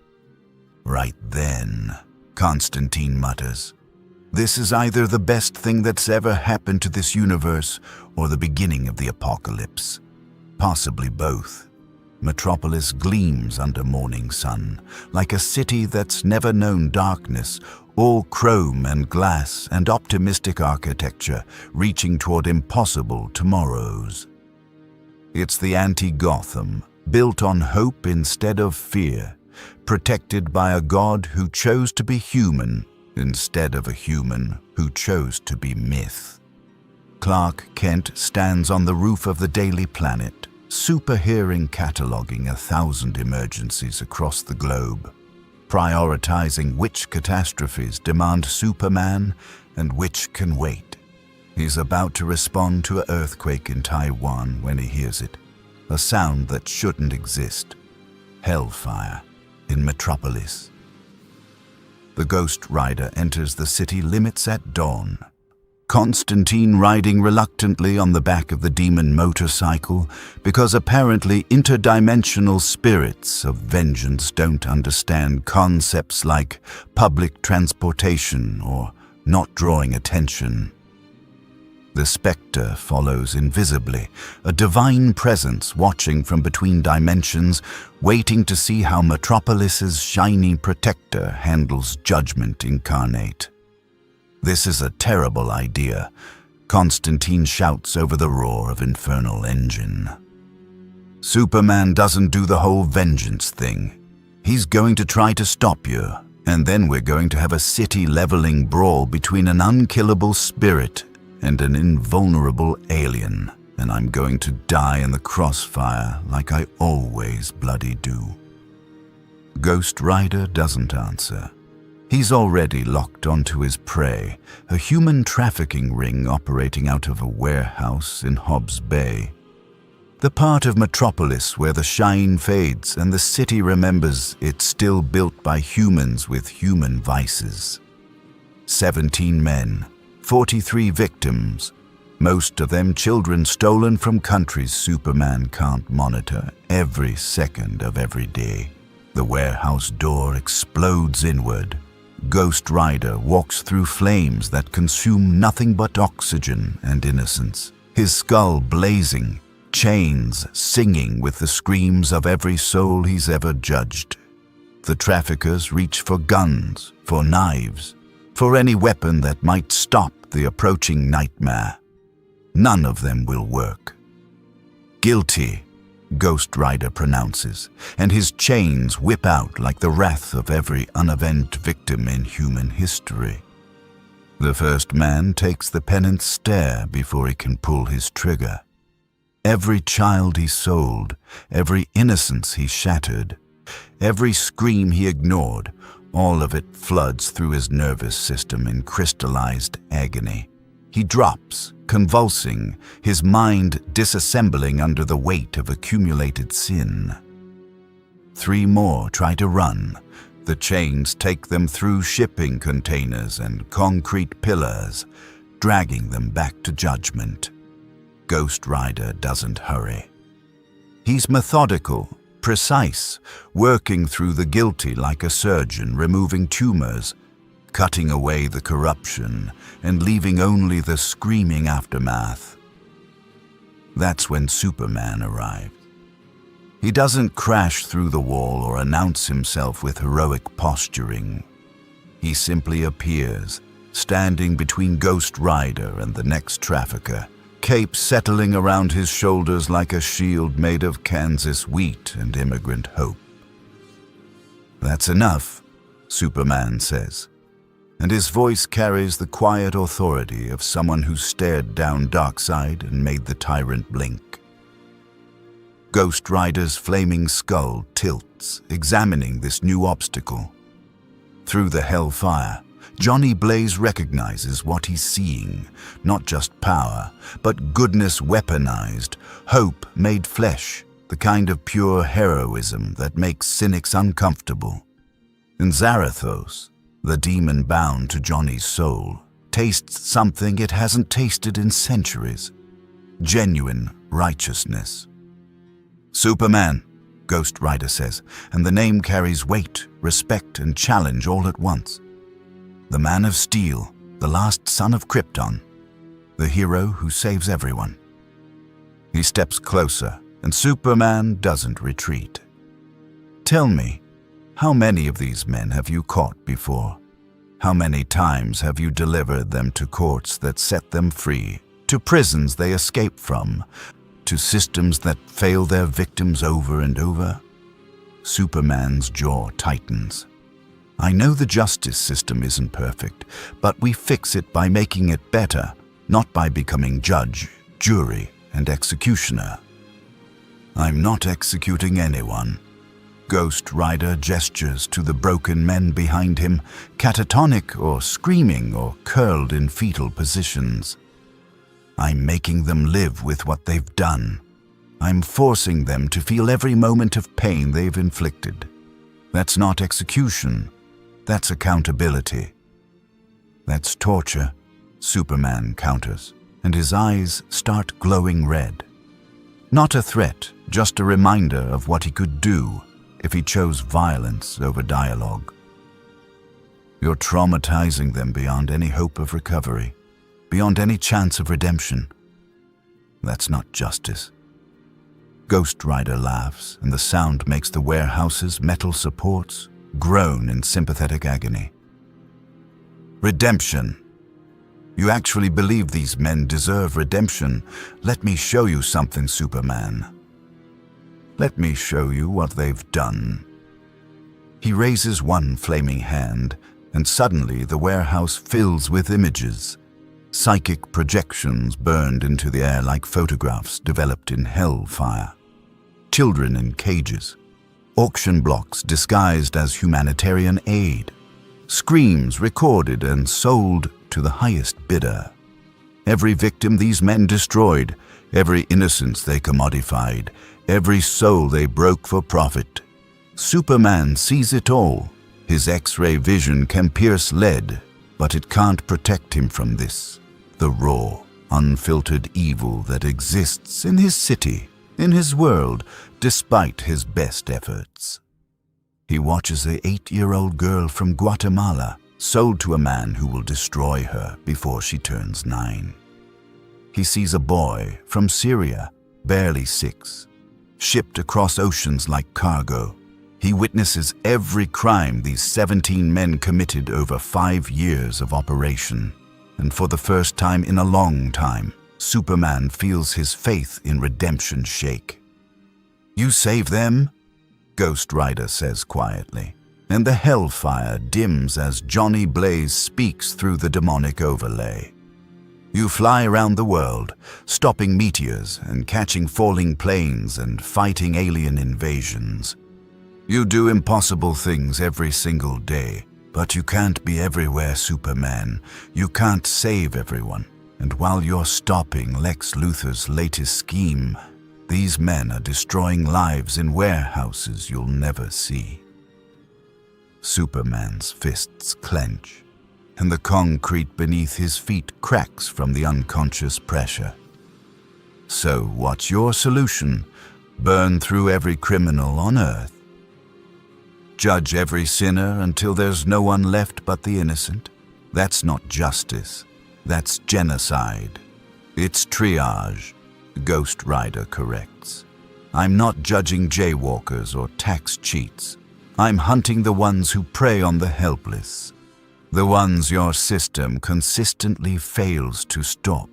A: Right then, Constantine mutters, "This is either the best thing that's ever happened to this universe or the beginning of the apocalypse. Possibly both." Metropolis gleams under morning sun, like a city that's never known darkness, all chrome and glass and optimistic architecture, reaching toward impossible tomorrows. It's the anti-Gotham, built on hope instead of fear, protected by a god who chose to be human instead of a human who chose to be myth. Clark Kent stands on the roof of the Daily Planet, superhearing cataloging 1,000 emergencies across the globe, prioritizing which catastrophes demand Superman and which can wait. He's about to respond to an earthquake in Taiwan when he hears it, a sound that shouldn't exist. Hellfire in Metropolis. The Ghost Rider enters the city limits at dawn. Constantine riding reluctantly on the back of the demon motorcycle because apparently interdimensional spirits of vengeance don't understand concepts like public transportation or not drawing attention. The Spectre follows invisibly, a divine presence watching from between dimensions, waiting to see how Metropolis's shiny protector handles judgment incarnate. This is a terrible idea, Constantine shouts over the roar of infernal engine. Superman doesn't do the whole vengeance thing. He's going to try to stop you, and then we're going to have a city-leveling brawl between an unkillable spirit and an invulnerable alien, and I'm going to die in the crossfire like I always bloody do. Ghost Rider doesn't answer. He's already locked onto his prey, a human trafficking ring operating out of a warehouse in Hobbs Bay. The part of Metropolis where the shine fades and the city remembers it's still built by humans with human vices. 17 men, 43 victims, Most of them children stolen from countries Superman can't monitor every second of every day. The warehouse door explodes inward. Ghost Rider walks through flames that consume nothing but oxygen and innocence. His skull blazing, chains singing with the screams of every soul he's ever judged. The traffickers reach for guns, for knives, for any weapon that might stop the approaching nightmare. None of them will work. Guilty, Ghost Rider pronounces, and his chains whip out like the wrath of every unavenged victim in human history. The first man takes the penance stare before he can pull his trigger. Every child he sold, every innocence he shattered, every scream he ignored, all of it floods through his nervous system in crystallized agony. He drops, convulsing, his mind disassembling under the weight of accumulated sin. 3 more try to run. The chains take them through shipping containers and concrete pillars, dragging them back to judgment. Ghost Rider doesn't hurry. He's methodical, precise, working through the guilty like a surgeon removing tumors, cutting away the corruption and leaving only the screaming aftermath. That's when Superman arrives. He doesn't crash through the wall or announce himself with heroic posturing. He simply appears, standing between Ghost Rider and the next trafficker, cape settling around his shoulders like a shield made of Kansas wheat and immigrant hope. "That's enough," Superman says, and his voice carries the quiet authority of someone who stared down Darkseid and made the tyrant blink. Ghost Rider's flaming skull tilts, examining this new obstacle. Through the hellfire, Johnny Blaze recognizes what he's seeing, not just power, but goodness weaponized, hope made flesh, the kind of pure heroism that makes cynics uncomfortable. And Zarathos, the demon bound to Johnny's soul, tastes something it hasn't tasted in centuries: genuine righteousness. "Superman," Ghost Rider says, and the name carries weight, respect, and challenge all at once. The Man of Steel, the last son of Krypton, the hero who saves everyone. He steps closer, and Superman doesn't retreat. "Tell me, how many of these men have you caught before? How many times have you delivered them to courts that set them free, to prisons they escape from, to systems that fail their victims over and over?" Superman's jaw tightens. "I know the justice system isn't perfect, but we fix it by making it better, not by becoming judge, jury, and executioner." "I'm not executing anyone." Ghost Rider gestures to the broken men behind him, catatonic or screaming or curled in fetal positions. "I'm making them live with what they've done. I'm forcing them to feel every moment of pain they've inflicted. That's not execution. That's accountability." "That's torture," Superman counters, and his eyes start glowing red. Not a threat, just a reminder of what he could do if he chose violence over dialogue. "You're traumatizing them beyond any hope of recovery, beyond any chance of redemption. That's not justice." Ghost Rider laughs, and the sound makes the warehouse's metal supports groan in sympathetic agony. "Redemption. You actually believe these men deserve redemption? Let me show you something, Superman. Let me show you what they've done." He raises one flaming hand, and suddenly the warehouse fills with images. Psychic projections burned into the air like photographs developed in hellfire. Children in cages. Auction blocks disguised as humanitarian aid. Screams recorded and sold to the highest bidder. Every victim these men destroyed, every innocence they commodified, every soul they broke for profit. Superman sees it all. His X-ray vision can pierce lead, but it can't protect him from this, the raw, unfiltered evil that exists in his city, in his world, despite his best efforts. He watches an 8-year-old girl from Guatemala sold to a man who will destroy her before she turns 9. He sees a boy from Syria, barely 6, shipped across oceans like cargo. He witnesses every crime these 17 men committed over 5 years of operation. And for the first time in a long time, Superman feels his faith in redemption shake. "You save them?" Ghost Rider says quietly, and the hellfire dims as Johnny Blaze speaks through the demonic overlay. "You fly around the world, stopping meteors and catching falling planes and fighting alien invasions. You do impossible things every single day, but you can't be everywhere, Superman. You can't save everyone. And while you're stopping Lex Luthor's latest scheme, these men are destroying lives in warehouses you'll never see." Superman's fists clench, and the concrete beneath his feet cracks from the unconscious pressure. "So what's your solution? Burn through every criminal on Earth? Judge every sinner until there's no one left but the innocent? That's not justice. That's genocide. It's triage," Ghost Rider corrects. "I'm not judging jaywalkers or tax cheats. I'm hunting the ones who prey on the helpless. The ones your system consistently fails to stop.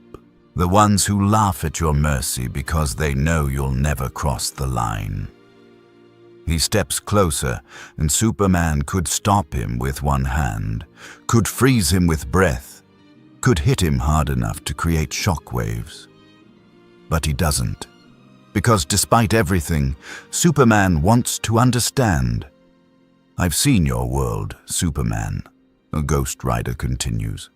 A: The ones who laugh at your mercy because they know you'll never cross the line." He steps closer, and Superman could stop him with one hand, could freeze him with breath, could hit him hard enough to create shockwaves. But he doesn't, because despite everything, Superman wants to understand. "I've seen your world, Superman," Ghost Rider continues.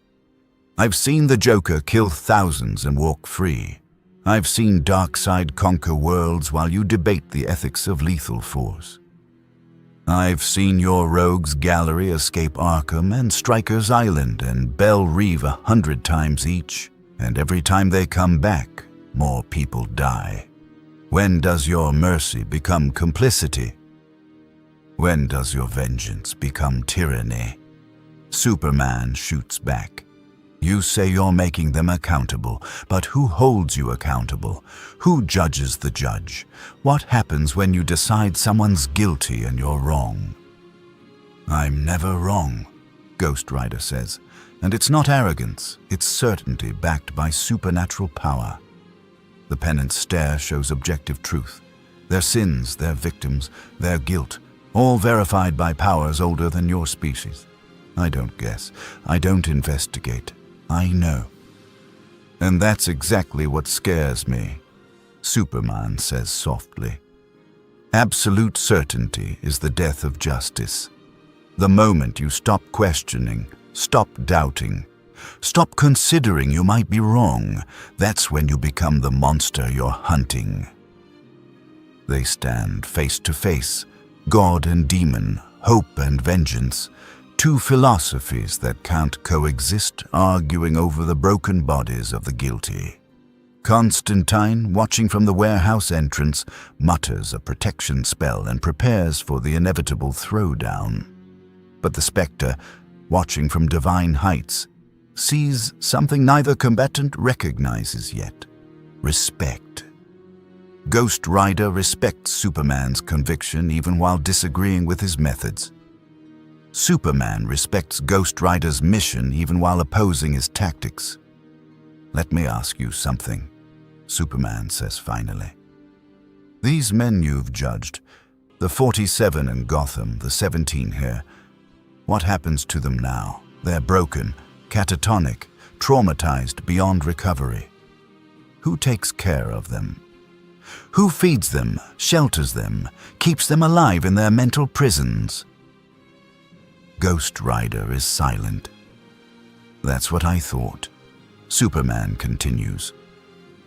A: "I've seen the Joker kill thousands and walk free. I've seen Darkseid conquer worlds while you debate the ethics of lethal force. I've seen your rogues gallery escape Arkham and Stryker's Island and Belle Reve 100 times each, and every time they come back, more people die. When does your mercy become complicity? When does your vengeance become tyranny?" Superman shoots back. "You say you're making them accountable, but who holds you accountable? Who judges the judge? What happens when you decide someone's guilty and you're wrong?" "I'm never wrong," Ghost Rider says, and it's not arrogance, it's certainty backed by supernatural power. The pennant's stare shows objective truth. Their sins, their victims, their guilt, all verified by powers older than your species. I don't guess. I don't investigate. I know. "And that's exactly what scares me," Superman says softly. "Absolute certainty is the death of justice. The moment you stop questioning, stop doubting, stop considering you might be wrong, that's when you become the monster you're hunting." They stand face to face, God and demon, hope and vengeance, two philosophies that can't coexist, arguing over the broken bodies of the guilty. Constantine, watching from the warehouse entrance, mutters a protection spell and prepares for the inevitable throwdown. But the Spectre, watching from divine heights, sees something neither combatant recognizes yet: respect. Ghost Rider respects Superman's conviction even while disagreeing with his methods. Superman respects Ghost Rider's mission even while opposing his tactics. "Let me ask you something," Superman says finally. "These men you've judged, the 47 in Gotham, the 17 here, what happens to them now? They're broken, catatonic, traumatized beyond recovery. Who takes care of them? Who feeds them, shelters them, keeps them alive in their mental prisons?" Ghost Rider is silent. "That's what I thought," Superman continues.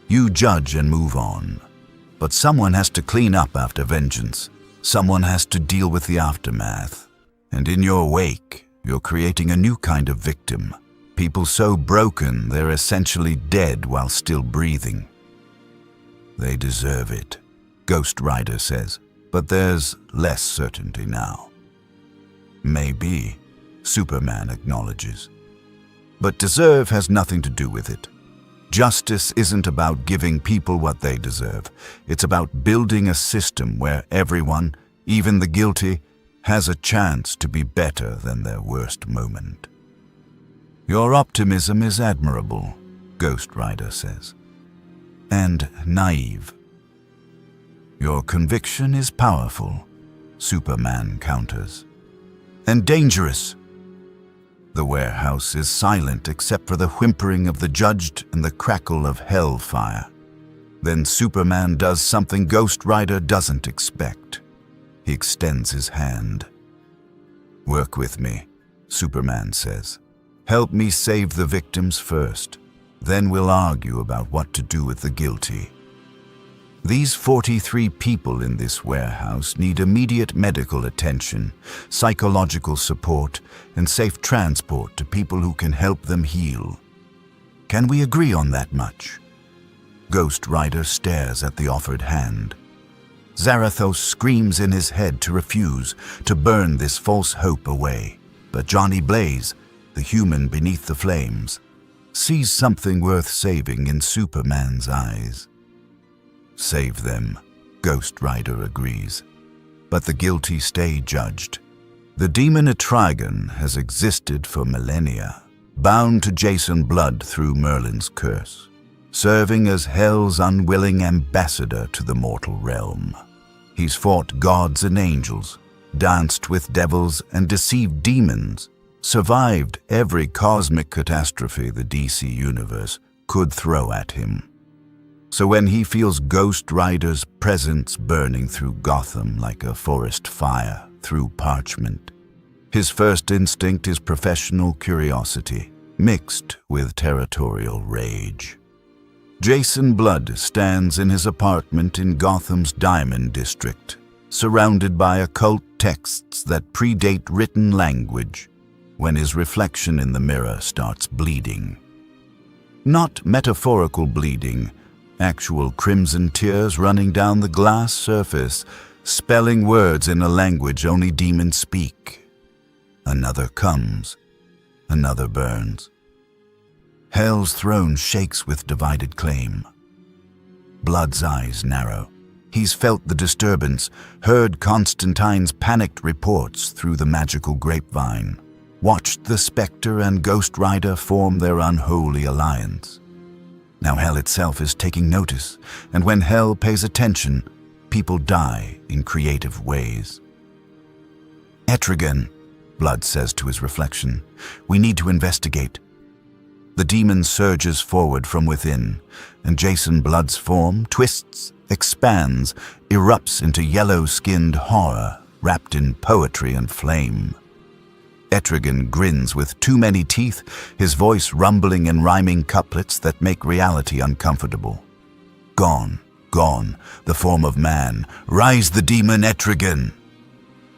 A: "You judge and move on. But someone has to clean up after vengeance. Someone has to deal with the aftermath. And in your wake, you're creating a new kind of victim. People so broken they're essentially dead while still breathing. They deserve it, Ghost Rider says, but there's less certainty now. Maybe, Superman acknowledges. But deserve has nothing to do with it. Justice isn't about giving people what they deserve. It's about building a system where everyone, even the guilty, has a chance to be better than their worst moment. Your optimism is admirable, Ghost Rider says, and naive. Your conviction is powerful, Superman counters, and dangerous. The warehouse is silent except for the whimpering of the judged and the crackle of hellfire. Then Superman does something Ghost Rider doesn't expect. He extends his hand. Work with me, Superman says. Help me save the victims first. Then we'll argue about what to do with the guilty. These 43 people in this warehouse need immediate medical attention, psychological support, and safe transport to people who can help them heal. Can we agree on that much? Ghost Rider stares at the offered hand. Zarathos screams in his head to refuse, to burn this false hope away. But Johnny Blaze, the human beneath the flames, sees something worth saving in Superman's eyes. Save them, Ghost Rider agrees. But the guilty stay judged. The demon Etrigan has existed for millennia, bound to Jason Blood through Merlin's curse, serving as Hell's unwilling ambassador to the mortal realm. He's fought gods and angels, danced with devils and deceived demons, survived every cosmic catastrophe the DC Universe could throw at him. So when he feels Ghost Rider's presence burning through Gotham like a forest fire through parchment, his first instinct is professional curiosity, mixed with territorial rage. Jason Blood stands in his apartment in Gotham's Diamond District, surrounded by occult texts that predate written language, when his reflection in the mirror starts bleeding. Not metaphorical bleeding, actual crimson tears running down the glass surface, spelling words in a language only demons speak. Another comes, another burns. Hell's throne shakes with divided claim. Blood's eyes narrow. He's felt the disturbance, heard Constantine's panicked reports through the magical grapevine, watched the Spectre and Ghost Rider form their unholy alliance. Now Hell itself is taking notice, and when Hell pays attention, people die in creative ways. Etrigan, Blood says to his reflection, we need to investigate. The demon surges forward from within, and Jason Blood's form twists, expands, erupts into yellow-skinned horror wrapped in poetry and flame. Etrigan grins with too many teeth, his voice rumbling in rhyming couplets that make reality uncomfortable. Gone, gone, the form of man. Rise the demon Etrigan!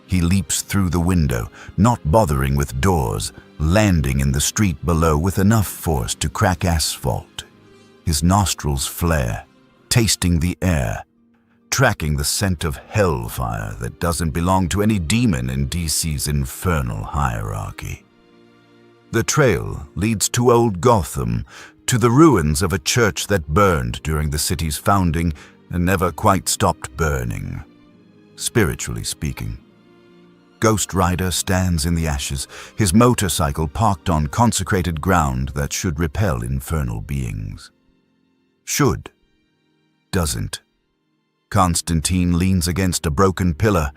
A: He leaps through the window, not bothering with doors, landing in the street below with enough force to crack asphalt. His nostrils flare, tasting the air, tracking the scent of hellfire that doesn't belong to any demon in DC's infernal hierarchy. The trail leads to Old Gotham, to the ruins of a church that burned during the city's founding and never quite stopped burning, spiritually speaking. Ghost Rider stands in the ashes, his motorcycle parked on consecrated ground that should repel infernal beings. Should. Doesn't. Constantine leans against a broken pillar,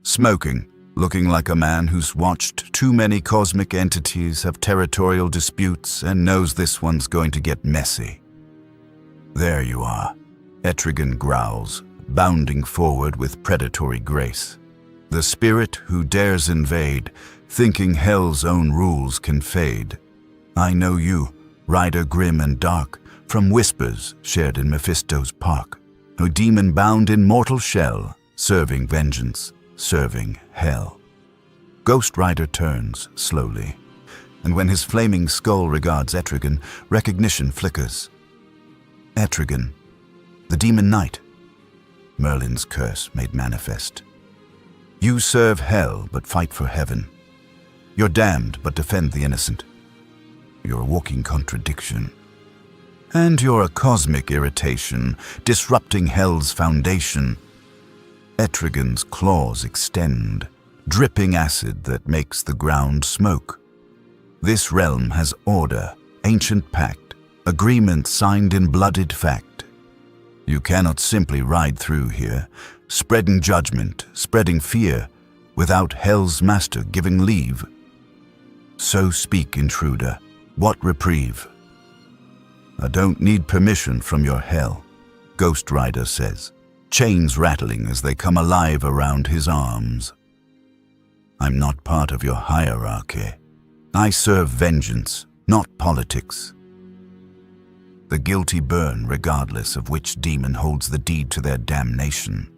A: smoking, looking like a man who's watched too many cosmic entities have territorial disputes and knows this one's going to get messy. There you are, Etrigan growls, bounding forward with predatory grace. The spirit who dares invade, thinking Hell's own rules can fade. I know you, rider grim and dark, from whispers shared in Mephisto's park. A demon bound in mortal shell, serving vengeance, serving hell. Ghost Rider turns slowly. and when his flaming skull regards Etrigan, recognition flickers. Etrigan, the demon knight, Merlin's curse made manifest. You serve hell but fight for heaven. You're damned but defend the innocent. You're a walking contradiction. And you're a cosmic irritation, disrupting hell's foundation. Etrigan's claws extend, dripping acid that makes the ground smoke. This realm has order, ancient pact, agreement signed in blooded fact. You cannot simply ride through here, spreading judgment, spreading fear, without hell's master giving leave. So speak, intruder, what reprieve? I don't need permission from your hell, Ghost Rider says, chains rattling as they come alive around his arms. I'm not part of your hierarchy. I serve vengeance, not politics. The guilty burn regardless of which demon holds the deed to their damnation.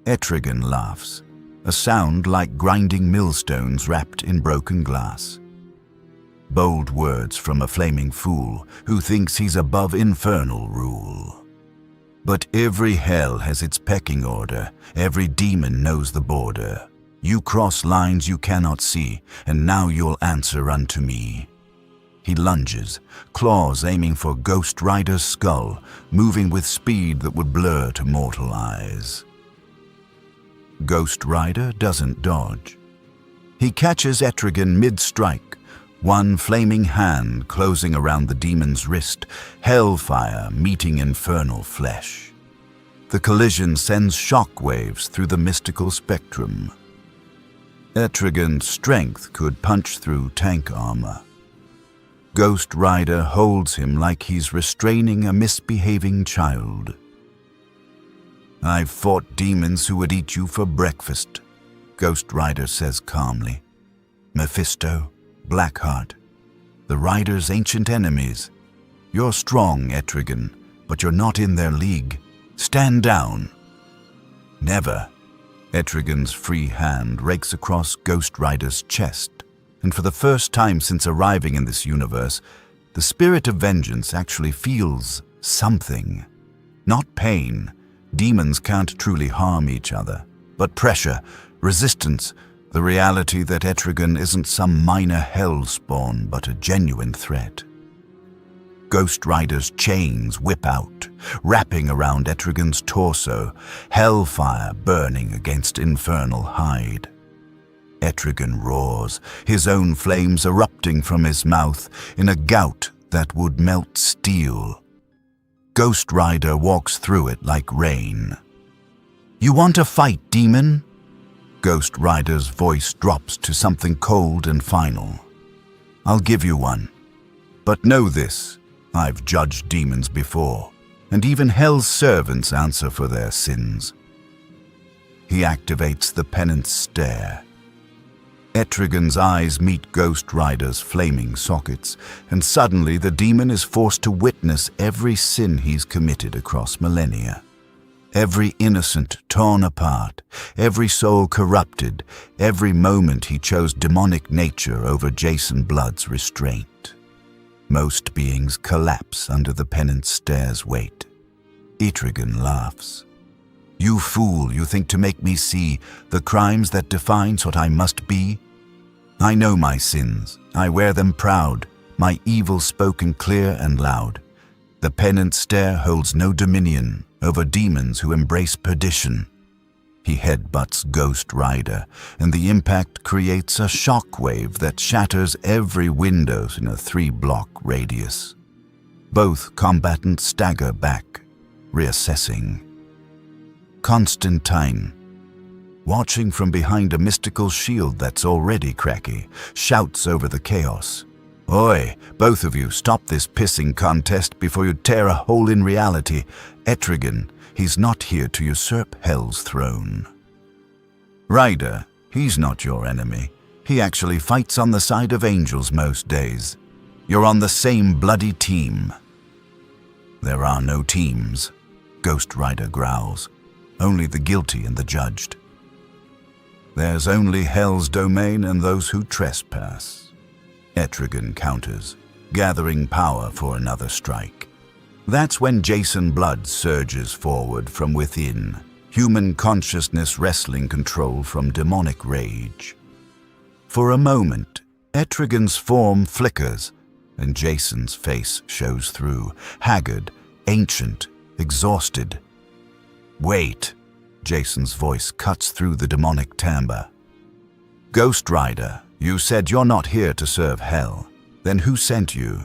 A: Etrigan laughs, a sound like grinding millstones wrapped in broken glass. Bold words from a flaming fool who thinks he's above infernal rule. But every hell has its pecking order, every demon knows the border. You cross lines you cannot see, and now you'll answer unto me. He lunges, claws aiming for Ghost Rider's skull, moving with speed that would blur to mortal eyes. Ghost Rider doesn't dodge. He catches Etrigan mid-strike, one flaming hand closing around the demon's wrist, hellfire meeting infernal flesh. The collision sends shockwaves through the mystical spectrum. Etrigan's strength could punch through tank armor. Ghost Rider holds him like he's restraining a misbehaving child. I've fought demons who would eat you for breakfast, Ghost Rider says calmly. Mephisto, Blackheart, the Rider's ancient enemies. You're strong, Etrigan, but you're not in their league. Stand down. Never. Etrigan's free hand rakes across Ghost Rider's chest, and for the first time since arriving in this universe, the spirit of vengeance actually feels something. Not pain. Demons can't truly harm each other, but pressure, resistance, the reality that Etrigan isn't some minor hell spawn but a genuine threat. Ghost Rider's chains whip out, wrapping around Etrigan's torso, hellfire burning against infernal hide. Etrigan roars, his own flames erupting from his mouth in a gout that would melt steel. Ghost Rider walks through it like rain. You want a fight, demon? Ghost Rider's voice drops to something cold and final. I'll give you one. But know this, I've judged demons before, and even hell's servants answer for their sins. He activates the penance stare. Etrigan's eyes meet Ghost Rider's flaming sockets, and suddenly the demon is forced to witness every sin he's committed across millennia. Every innocent torn apart, every soul corrupted, every moment he chose demonic nature over Jason Blood's restraint. Most beings collapse under the penance stare's weight. Etrigan laughs. You fool, you think to make me see the crimes that defines what I must be? I know my sins, I wear them proud, my evil spoken clear and loud. The penance stare holds no dominion over demons who embrace perdition. He headbutts Ghost Rider, and the impact creates a shockwave that shatters every window in a 3-block radius. Both combatants stagger back, reassessing. Constantine, watching from behind a mystical shield that's already cracky, shouts over the chaos. Oi, both of you, stop this pissing contest before you tear a hole in reality. Etrigan, he's not here to usurp Hell's throne. Rider, he's not your enemy. He actually fights on the side of angels most days. You're on the same bloody team. There are no teams, Ghost Rider growls. Only the guilty and the judged. There's only Hell's domain and those who trespass. Etrigan counters, gathering power for another strike. That's when Jason Blood surges forward from within, human consciousness wresting control from demonic rage. For a moment, Etrigan's form flickers, and Jason's face shows through, haggard, ancient, exhausted. "Wait," Jason's voice cuts through the demonic timbre. "Ghost Rider, you said you're not here to serve hell. Then who sent you?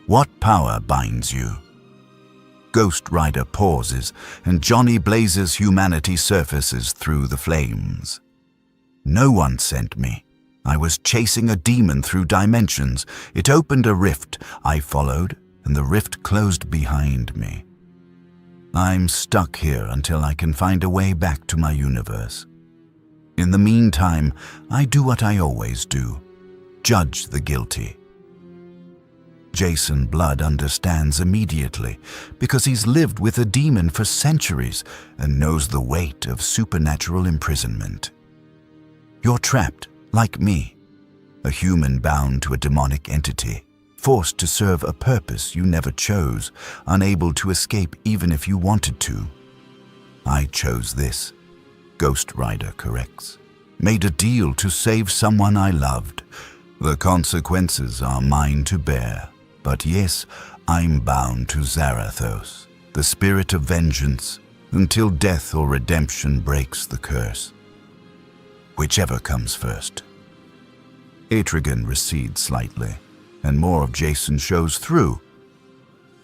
A: What power binds you?" Ghost Rider pauses, and Johnny Blaze's humanity surfaces through the flames. "No one sent me. I was chasing a demon through dimensions. It opened a rift. I followed, and the rift closed behind me. I'm stuck here until I can find a way back to my universe. In the meantime, I do what I always do: judge the guilty." Jason Blood understands immediately, because he's lived with a demon for centuries and knows the weight of supernatural imprisonment. You're trapped, like me, a human bound to a demonic entity, forced to serve a purpose you never chose, unable to escape even if you wanted to. "I chose this," Ghost Rider corrects. "Made a deal to save someone I loved. The consequences are mine to bear. But yes, I'm bound to Zarathos, the spirit of vengeance, until death or redemption breaks the curse. Whichever comes first." Etrigan recedes slightly, and more of Jason shows through.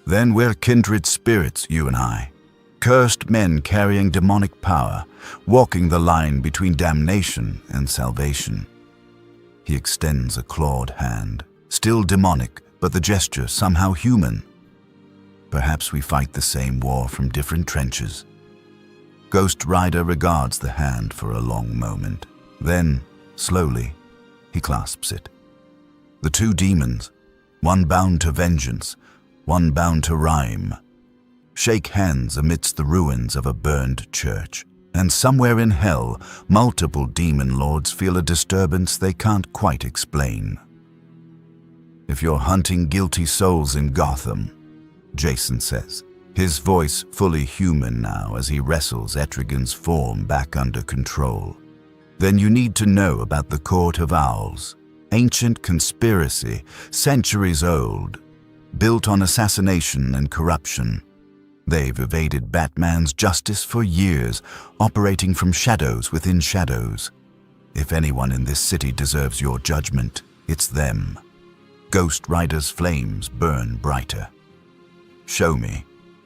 A: "Then we're kindred spirits, you and I. Cursed men carrying demonic power, walking the line between damnation and salvation." He extends a clawed hand, still demonic, but the gesture somehow human. "Perhaps we fight the same war from different trenches." Ghost Rider regards the hand for a long moment. Then, slowly, he clasps it. The two demons, one bound to vengeance, one bound to rhyme, shake hands amidst the ruins of a burned church. And somewhere in hell, multiple demon lords feel a disturbance they can't quite explain. "If you're hunting guilty souls in Gotham," Jason says, his voice fully human now as he wrestles Etrigan's form back under control, "then you need to know about the Court of Owls. Ancient conspiracy, centuries old, built on assassination and corruption. They've evaded Batman's justice for years, operating from shadows within shadows. If anyone in this city deserves your judgment, it's them." Ghost Rider's flames burn brighter. "Show me,"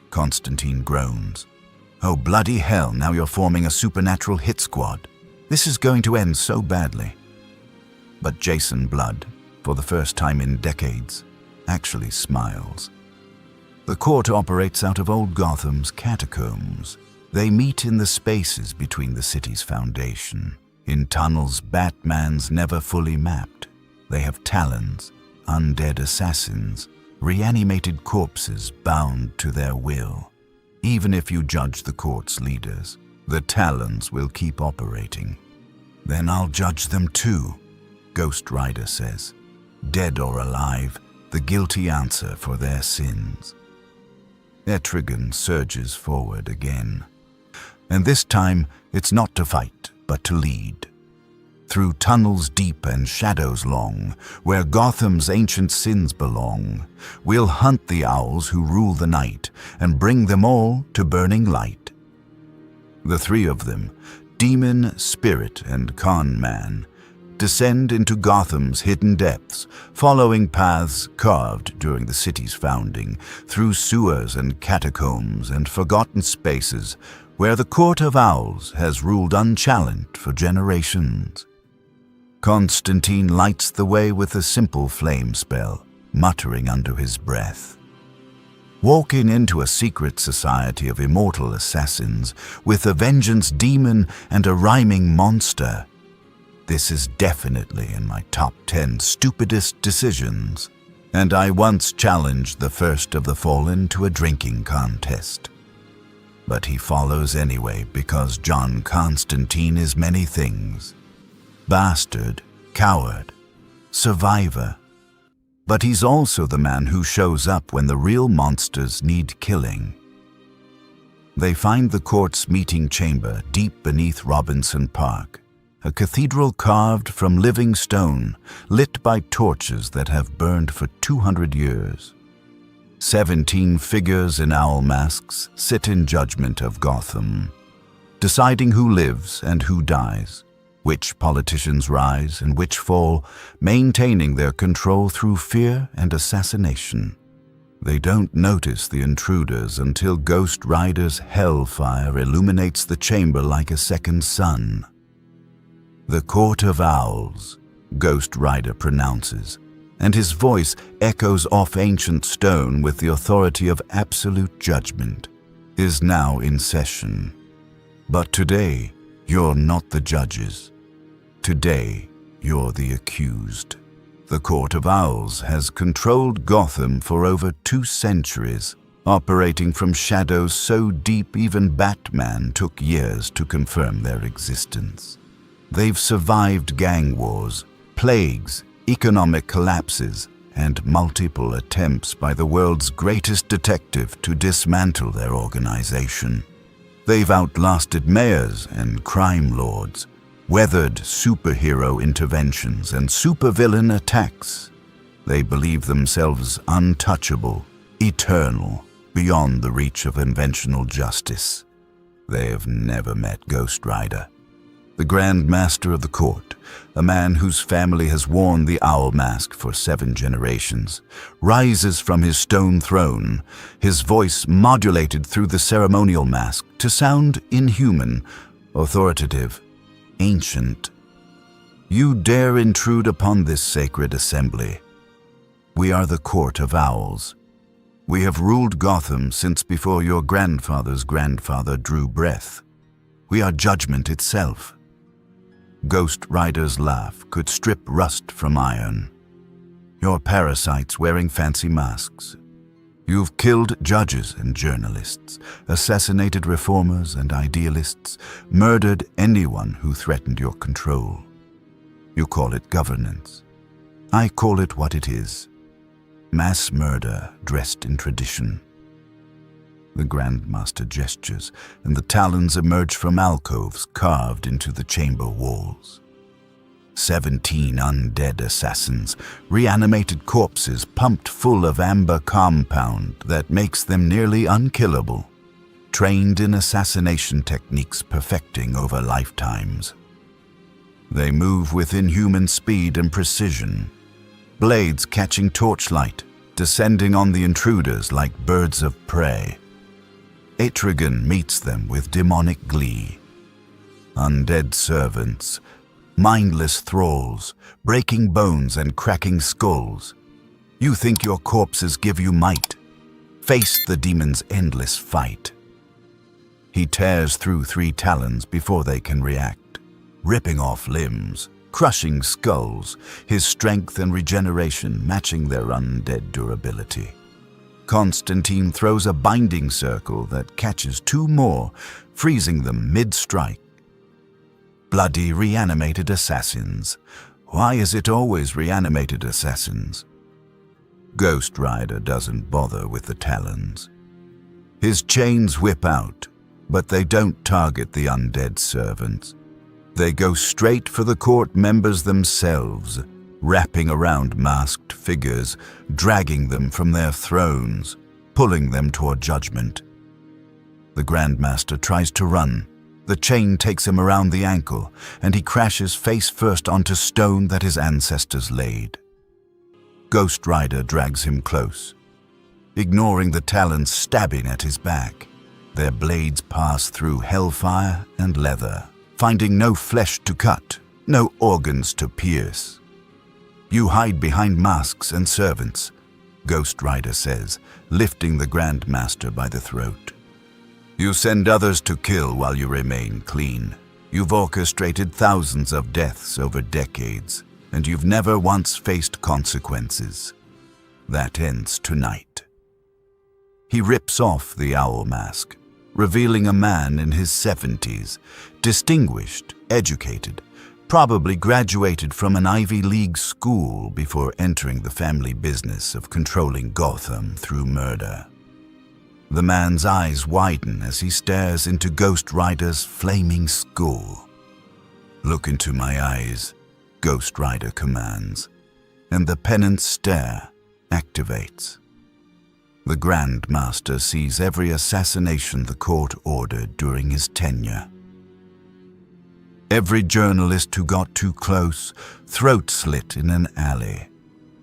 A: Constantine groans. "Oh, bloody hell, now you're forming a supernatural hit squad. This is going to end so badly." But Jason Blood, for the first time in decades, actually smiles. The court operates out of old Gotham's catacombs. They meet in the spaces between the city's foundation, in tunnels Batman's never fully mapped. They have talons, undead assassins, reanimated corpses bound to their will. Even if you judge the court's leaders, the talons will keep operating. "Then I'll judge them too," Ghost Rider says. "Dead or alive, the guilty answer for their sins." Etrigan surges forward again. And this time, it's not to fight, but to lead. Through tunnels deep and shadows long, where Gotham's ancient sins belong, we'll hunt the owls who rule the night and bring them all to burning light. The three of them, demon, spirit, and con man, descend into Gotham's hidden depths, following paths carved during the city's founding, through sewers and catacombs and forgotten spaces where the Court of Owls has ruled unchallenged for generations. Constantine lights the way with a simple flame spell, muttering under his breath. Walking into a secret society of immortal assassins with a vengeance demon and a rhyming monster. This is definitely in my top 10 stupidest decisions, and I once challenged the first of the fallen to a drinking contest. But he follows anyway because John Constantine is many things. Bastard, coward, survivor. But he's also the man who shows up when the real monsters need killing. They find the court's meeting chamber deep beneath Robinson Park, a cathedral carved from living stone, lit by torches that have burned for 200 years. 17 figures in owl masks sit in judgment of Gotham, deciding who lives and who dies, which politicians rise and which fall, maintaining their control through fear and assassination. They don't notice the intruders until Ghost Rider's hellfire illuminates the chamber like a second sun. "The Court of Owls," Ghost Rider pronounces, and his voice echoes off ancient stone with the authority of absolute judgment, "is now in session. But today, you're not the judges. Today, you're the accused." The Court of Owls has controlled Gotham for over 2 centuries, operating from shadows so deep even Batman took years to confirm their existence. They've survived gang wars, plagues, economic collapses, and multiple attempts by the world's greatest detective to dismantle their organization. They've outlasted mayors and crime lords, weathered superhero interventions and supervillain attacks. They believe themselves untouchable, eternal, beyond the reach of conventional justice. They have never met Ghost Rider, the Grand Master of the Court, a man whose family has worn the owl mask for 7 generations, rises from his stone throne, his voice modulated through the ceremonial mask to sound inhuman, authoritative, ancient. "You dare intrude upon this sacred assembly. We are the Court of Owls. We have ruled Gotham since before your grandfather's grandfather drew breath. We are judgment itself." Ghost Rider's laugh could strip rust from iron. "You're parasites wearing fancy masks. You've killed judges and journalists, assassinated reformers and idealists, murdered anyone who threatened your control. You call it governance. I call it what it is: mass murder dressed in tradition." The Grandmaster gestures, and the talons emerge from alcoves carved into the chamber walls. 17 undead assassins, reanimated corpses pumped full of amber compound that makes them nearly unkillable, trained in assassination techniques perfecting over lifetimes. They move with inhuman speed and precision, blades catching torchlight, descending on the intruders like birds of prey. Etrigan meets them with demonic glee. Undead servants, mindless thralls, breaking bones and cracking skulls. You think your corpses give you might? Face the demon's endless fight. He tears through 3 talons before they can react, ripping off limbs, crushing skulls, his strength and regeneration matching their undead durability. Constantine throws a binding circle that catches 2 more, freezing them mid-strike. Bloody reanimated assassins. Why is it always reanimated assassins? Ghost Rider doesn't bother with the talons. His chains whip out, but they don't target the undead servants. They go straight for the court members themselves, wrapping around masked figures, dragging them from their thrones, pulling them toward judgment. The Grandmaster tries to run. The chain takes him around the ankle, and he crashes face first onto stone that his ancestors laid. Ghost Rider drags him close, ignoring the talons stabbing at his back. Their blades pass through hellfire and leather, finding no flesh to cut, no organs to pierce. "You hide behind masks and servants," Ghost Rider says, lifting the Grandmaster by the throat. "You send others to kill while you remain clean. You've orchestrated thousands of deaths over decades, and you've never once faced consequences. That ends tonight." He rips off the owl mask, revealing a man in his 70s, distinguished, educated, Probably graduated from an Ivy League school before entering the family business of controlling Gotham through murder. The man's eyes widen as he stares into Ghost Rider's flaming skull. "Look into my eyes," Ghost Rider commands, and the penance stare activates. The Grand Master sees every assassination the court ordered during his tenure. Every journalist who got too close, throat slit in an alley.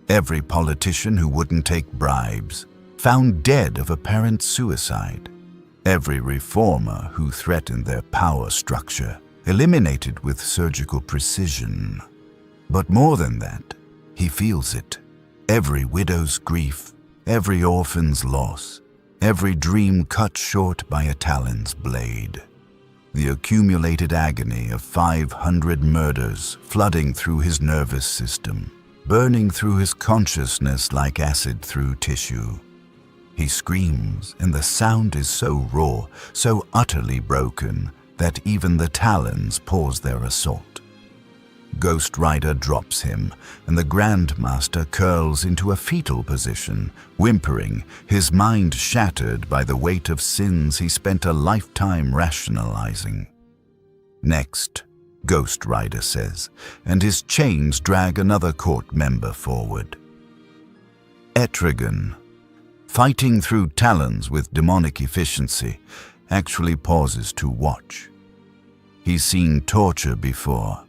A: Every politician who wouldn't take bribes, found dead of apparent suicide. Every reformer who threatened their power structure, eliminated with surgical precision. But more than that, he feels it. Every widow's grief, every orphan's loss, every dream cut short by a talon's blade. The accumulated agony of 500 murders flooding through his nervous system, burning through his consciousness like acid through tissue. He screams, and the sound is so raw, so utterly broken, that even the talons pause their assault. Ghost Rider drops him, and the Grand Master curls into a fetal position, whimpering, his mind shattered by the weight of sins he spent a lifetime rationalizing. "Next," Ghost Rider says, and his chains drag another court member forward. Etrigan, fighting through talons with demonic efficiency, actually pauses to watch. He's seen torture before.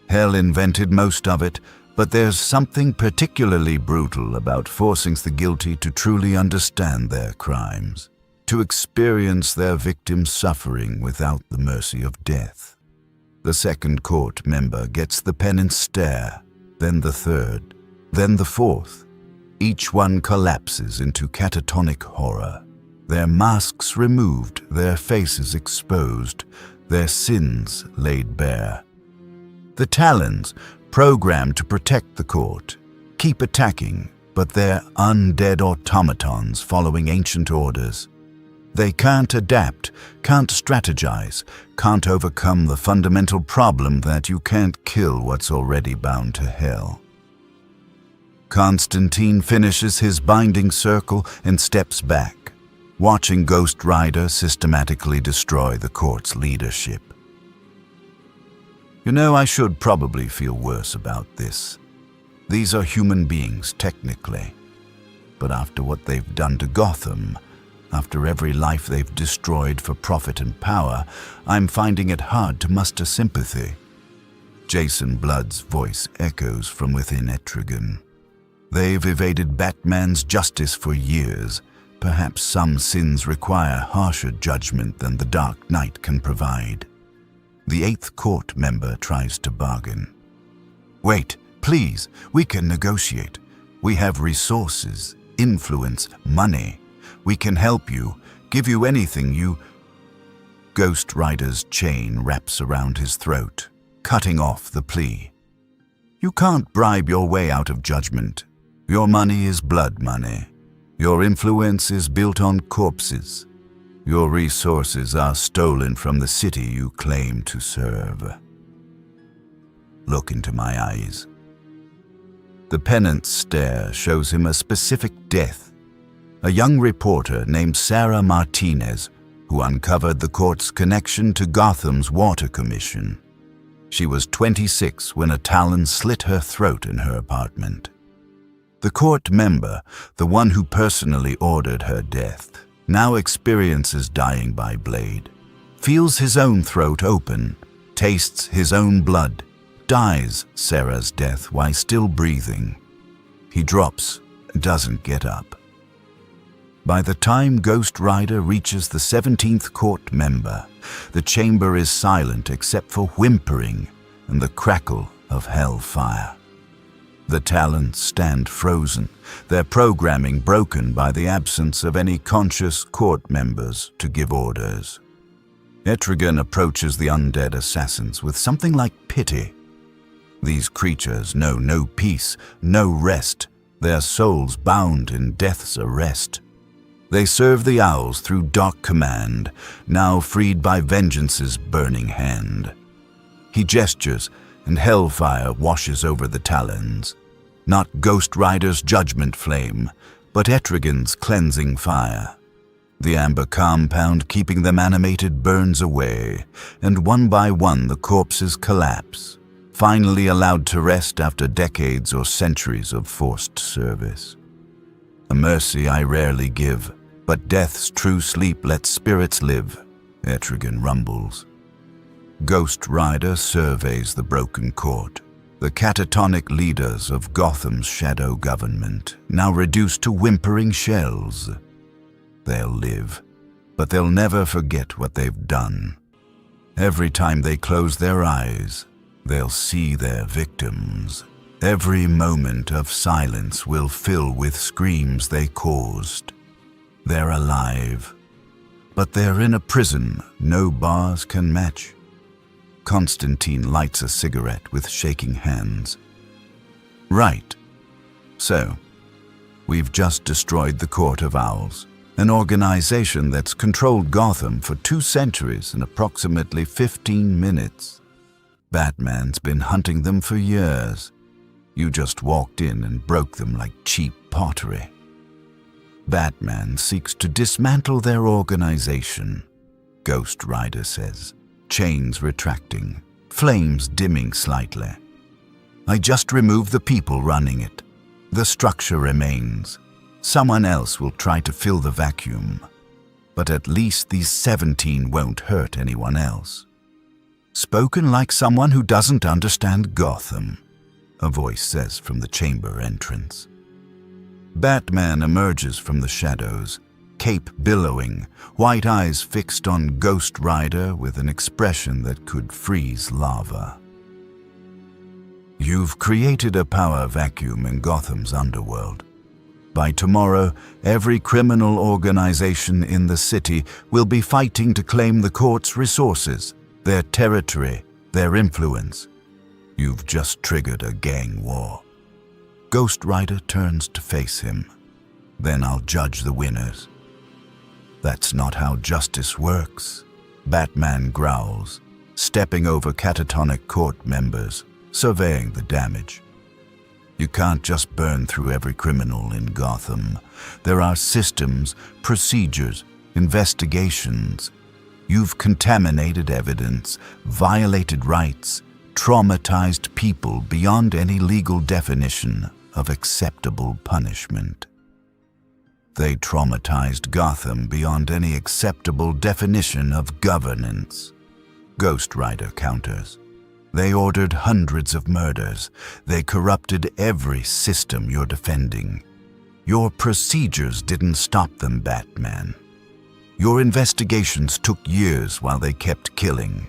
A: Hell invented most of it, but there's something particularly brutal about forcing the guilty to truly understand their crimes, to experience their victim's suffering without the mercy of death. The second court member gets the penance stare, then the third, then the fourth. Each one collapses into catatonic horror, their masks removed, their faces exposed, their sins laid bare. The Talons, programmed to protect the court, keep attacking, but they're undead automatons following ancient orders. They can't adapt, can't strategize, can't overcome the fundamental problem that you can't kill what's already bound to hell. Constantine finishes his binding circle and steps back, watching Ghost Rider systematically destroy the court's leadership. You know, I should probably feel worse about this. These are human beings, technically. But after what they've done to Gotham, after every life they've destroyed for profit and power, I'm finding it hard to muster sympathy. Jason Blood's voice echoes from within Etrigan. They've evaded Batman's justice for years. Perhaps some sins require harsher judgment than the Dark Knight can provide. The Eighth Court member tries to bargain. Wait, please, we can negotiate. We have resources, influence, money. We can help you, give you anything you... Ghost Rider's chain wraps around his throat, cutting off the plea. You can't bribe your way out of judgment. Your money is blood money. Your influence is built on corpses. Your resources are stolen from the city you claim to serve. Look into my eyes. The penance stare shows him a specific death. A young reporter named Sarah Martinez, who uncovered the court's connection to Gotham's Water Commission. She was 26 when a Talon slit her throat in her apartment. The court member, the one who personally ordered her death, now experiences dying by blade, feels his own throat open, tastes his own blood, dies Sarah's death while still breathing. He drops and doesn't get up. By the time Ghost Rider reaches the 17th court member, the chamber is silent except for whimpering and the crackle of hellfire. The Talons stand frozen, their programming broken by the absence of any conscious court members to give orders. Etrigan approaches the undead assassins with something like pity. These creatures know no peace, no rest, their souls bound in death's arrest. They serve the owls through dark command, now freed by vengeance's burning hand. He gestures, and hellfire washes over the Talons. Not Ghost Rider's judgment flame, but Etrigan's cleansing fire. The amber compound keeping them animated burns away, and one by one the corpses collapse, finally allowed to rest after decades or centuries of forced service. A mercy I rarely give, but death's true sleep lets spirits live, Etrigan rumbles. Ghost Rider surveys the broken court, the catatonic leaders of Gotham's shadow government, now reduced to whimpering shells. They'll live, but they'll never forget what they've done. Every time they close their eyes, they'll see their victims. Every moment of silence will fill with screams they caused. They're alive, but they're in a prison no bars can match. Constantine lights a cigarette with shaking hands. Right. So, we've just destroyed the Court of Owls, an organization that's controlled Gotham for 2 centuries in approximately 15 minutes. Batman's been hunting them for years. You just walked in and broke them like cheap pottery. Batman seeks to dismantle their organization, Ghost Rider says, chains retracting, flames dimming slightly. I just removed the people running it. The structure remains. Someone else will try to fill the vacuum, but at least these 17 won't hurt anyone else. Spoken like someone who doesn't understand Gotham, a voice says from the chamber entrance. Batman emerges from the shadows, cape billowing, white eyes fixed on Ghost Rider with an expression that could freeze lava. You've created a power vacuum in Gotham's underworld. By tomorrow, every criminal organization in the city will be fighting to claim the court's resources, their territory, their influence. You've just triggered a gang war. Ghost Rider turns to face him. Then I'll judge the winners. That's not how justice works, Batman growls, stepping over catatonic court members, surveying the damage. You can't just burn through every criminal in Gotham. There are systems, procedures, investigations. You've contaminated evidence, violated rights, traumatized people beyond any legal definition of acceptable punishment. They traumatized Gotham beyond any acceptable definition of governance, Ghost Rider counters. They ordered hundreds of murders. They corrupted every system you're defending. Your procedures didn't stop them, Batman. Your investigations took years while they kept killing.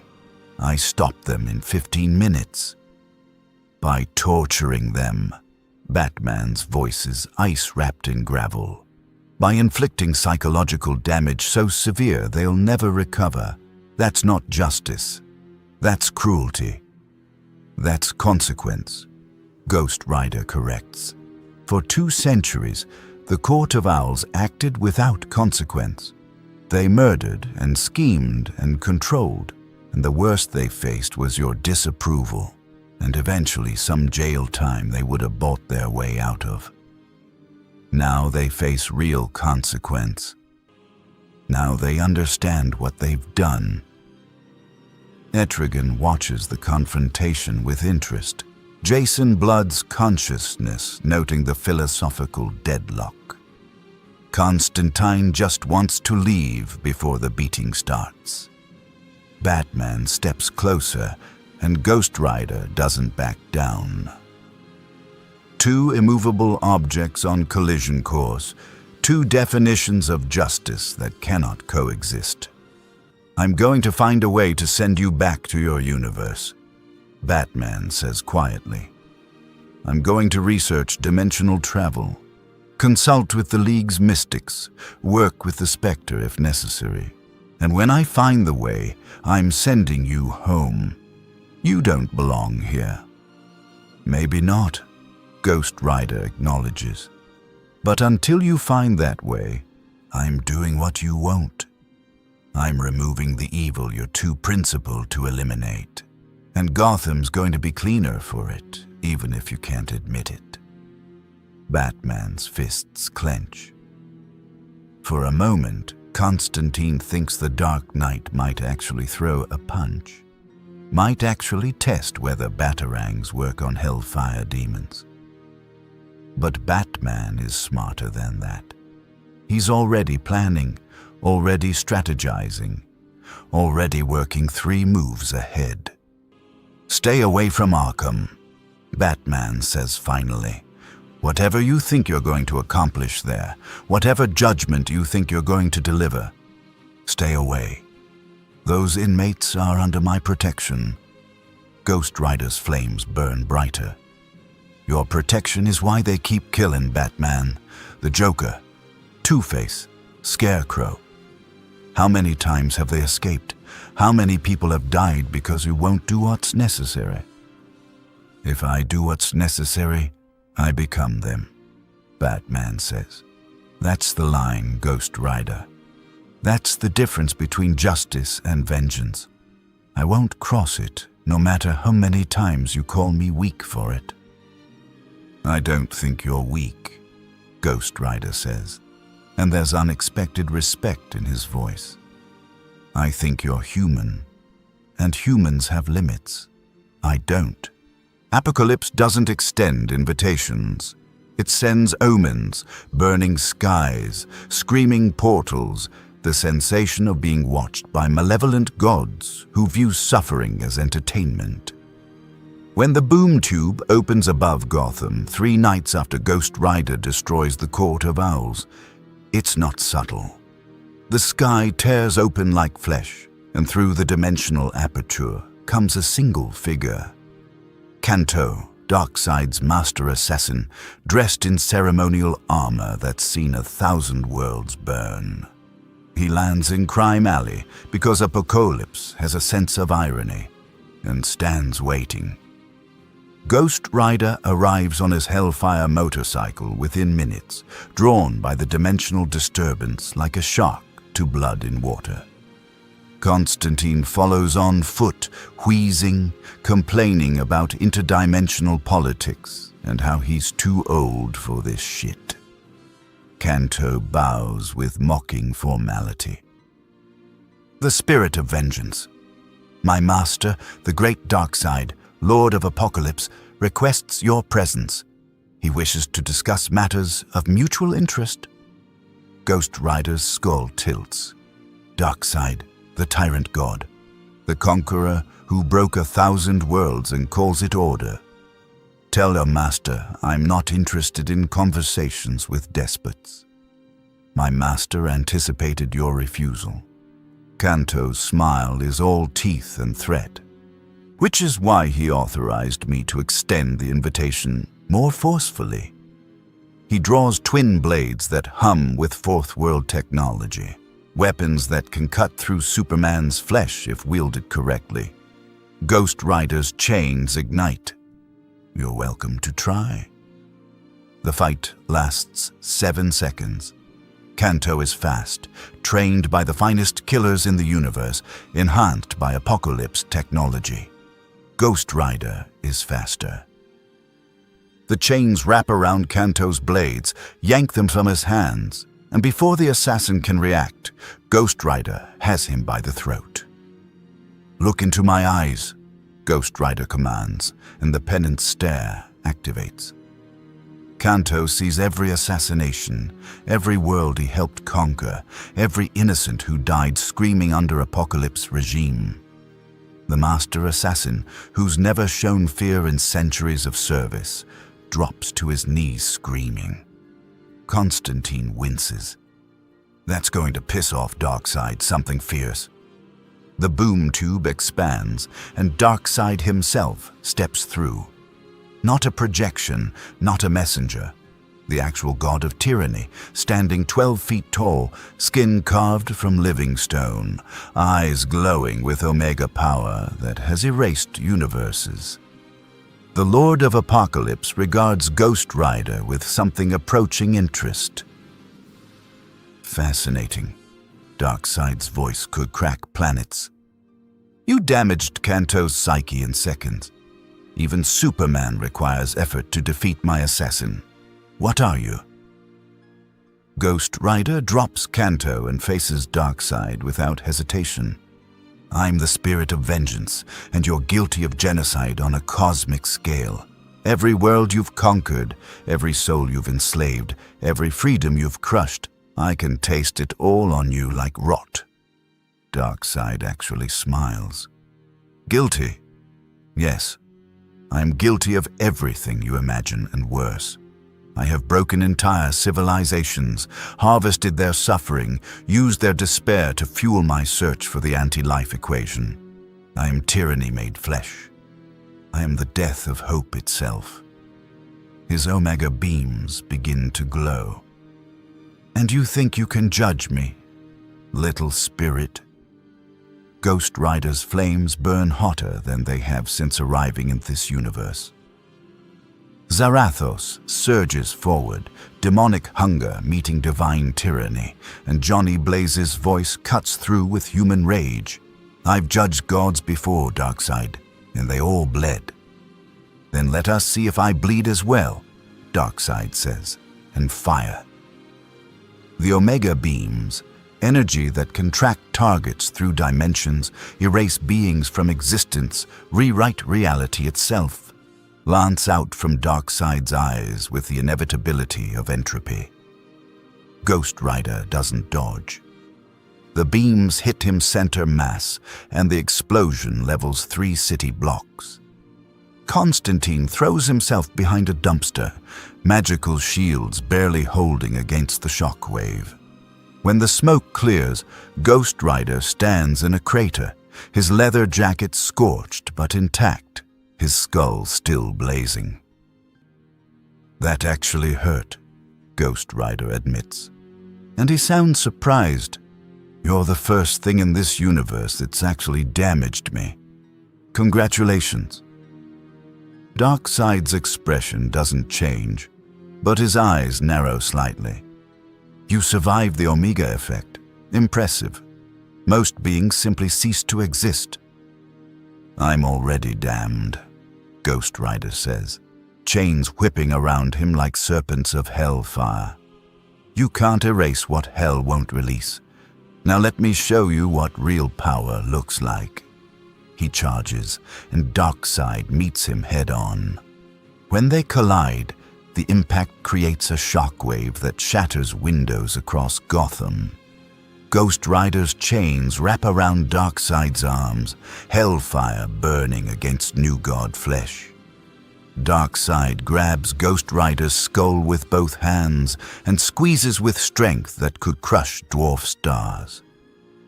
A: I stopped them in 15 minutes. By torturing them, Batman's voice is ice wrapped in gravel. By inflicting psychological damage so severe they'll never recover. That's not justice. That's cruelty. That's consequence, Ghost Rider corrects. For 2 centuries, the Court of Owls acted without consequence. They murdered and schemed and controlled, and the worst they faced was your disapproval, and eventually some jail time they would have bought their way out of. Now they face real consequence. Now they understand what they've done. Etrigan watches the confrontation with interest, Jason Blood's consciousness noting the philosophical deadlock. Constantine just wants to leave before the beating starts. Batman steps closer, and Ghost Rider doesn't back down. 2 immovable objects on collision course, 2 definitions of justice that cannot coexist. I'm going to find a way to send you back to your universe, Batman says quietly. I'm going to research dimensional travel, consult with the League's mystics, work with the Spectre if necessary. And when I find the way, I'm sending you home. You don't belong here. Maybe not, Ghost Rider acknowledges. But until you find that way, I'm doing what you won't. I'm removing the evil you're too principled to eliminate. And Gotham's going to be cleaner for it, even if you can't admit it. Batman's fists clench. For a moment, Constantine thinks the Dark Knight might actually throw a punch. Might actually test whether batarangs work on hellfire demons. But Batman is smarter than that. He's already planning, already strategizing, already working 3 moves ahead. "Stay away from Arkham," Batman says finally. "Whatever you think you're going to accomplish there, whatever judgment you think you're going to deliver, stay away. Those inmates are under my protection." Ghost Rider's flames burn brighter. "Your protection is why they keep killing Batman, the Joker, Two-Face, Scarecrow. How many times have they escaped? How many people have died because you won't do what's necessary?" "If I do what's necessary, I become them," Batman says. That's the line, Ghost Rider. That's the difference between justice and vengeance. I won't cross it, no matter how many times you call me weak for it. "I don't think you're weak," Ghost Rider says, and there's unexpected respect in his voice. "I think you're human, and humans have limits. I don't. Apocalypse doesn't extend invitations. It sends omens, burning skies, screaming portals, the sensation of being watched by malevolent gods who view suffering as entertainment. When the boom tube opens above Gotham 3 nights after Ghost Rider destroys the Court of Owls, it's not subtle. The sky tears open like flesh, and through the dimensional aperture comes a single figure. Kanto, Darkseid's master assassin, dressed in ceremonial armor that's seen 1,000 worlds burn. He lands in Crime Alley because Apocalypse has a sense of irony and stands waiting. Ghost Rider arrives on his Hellfire motorcycle within minutes, drawn by the dimensional disturbance like a shark to blood in water. Constantine follows on foot, wheezing, complaining about interdimensional politics and how he's too old for this shit. Kanto bows with mocking formality. "The spirit of vengeance. My master, the great Darkseid, Lord of Apocalypse, requests your presence. He wishes to discuss matters of mutual interest." Ghost Rider's skull tilts. Darkseid, the tyrant god, the conqueror who broke 1,000 worlds and calls it order. "Tell your master I'm not interested in conversations with despots." My master anticipated your refusal. Kanto's smile is all teeth and threat, which is why he authorized me to extend the invitation more forcefully. He draws twin blades that hum with fourth world technology, weapons that can cut through Superman's flesh if wielded correctly. Ghost Rider's chains ignite. You're welcome to try. The fight lasts 7 seconds. Kanto is fast, trained by the finest killers in the universe, enhanced by Apocalypse technology. Ghost Rider is faster. The chains wrap around Kanto's blades, yank them from his hands, and before the assassin can react, Ghost Rider has him by the throat. "Look into my eyes," Ghost Rider commands, and the pennant stare activates. Kanto sees every assassination, every world he helped conquer, every innocent who died screaming under Apocalypse regime. The master assassin, who's never shown fear in centuries of service, drops to his knees screaming. Constantine winces. That's going to piss off Darkseid something fierce. The boom tube expands, and Darkseid himself steps through. Not a projection, not a messenger. The actual god of tyranny, standing 12 feet tall, skin carved from living stone, eyes glowing with omega power that has erased universes. The Lord of Apocalypse regards Ghost Rider with something approaching interest. Fascinating. Darkseid's voice could crack planets. You damaged Kanto's psyche in seconds. Even Superman requires effort to defeat my assassin. What are you? Ghost Rider drops Kanto and faces Darkseid without hesitation. I'm the spirit of vengeance, and you're guilty of genocide on a cosmic scale. Every world you've conquered, every soul you've enslaved, every freedom you've crushed, I can taste it all on you like rot. Darkseid actually smiles. Guilty? Yes. I'm guilty of everything you imagine and worse. I have broken entire civilizations, harvested their suffering, used their despair to fuel my search for the anti-life equation. I am tyranny made flesh. I am the death of hope itself. His omega beams begin to glow. And you think you can judge me, little spirit? Ghost Rider's flames burn hotter than they have since arriving in this universe. Zarathos surges forward, demonic hunger meeting divine tyranny, and Johnny Blaze's voice cuts through with human rage. I've judged gods before, Darkseid, and they all bled. Then let us see if I bleed as well, Darkseid says, and fire. The Omega beams, energy that can track targets through dimensions, erase beings from existence, rewrite reality itself, lance out from Darkseid's eyes with the inevitability of entropy. Ghost Rider doesn't dodge. The beams hit him center mass, and the explosion levels 3 city blocks. Constantine throws himself behind a dumpster, magical shields barely holding against the shockwave. When the smoke clears, Ghost Rider stands in a crater, his leather jacket scorched but intact, his skull still blazing. That actually hurt, Ghost Rider admits. And he sounds surprised. You're the first thing in this universe that's actually damaged me. Congratulations. Darkseid's expression doesn't change, but his eyes narrow slightly. You survived the Omega effect. Impressive. Most beings simply cease to exist. I'm already damned, Ghost Rider says, chains whipping around him like serpents of hellfire. You can't erase what hell won't release. Now let me show you what real power looks like. He charges, and Darkseid meets him head-on. When they collide, the impact creates a shockwave that shatters windows across Gotham. Ghost Rider's chains wrap around Darkseid's arms, hellfire burning against new god flesh. Darkseid grabs Ghost Rider's skull with both hands and squeezes with strength that could crush dwarf stars.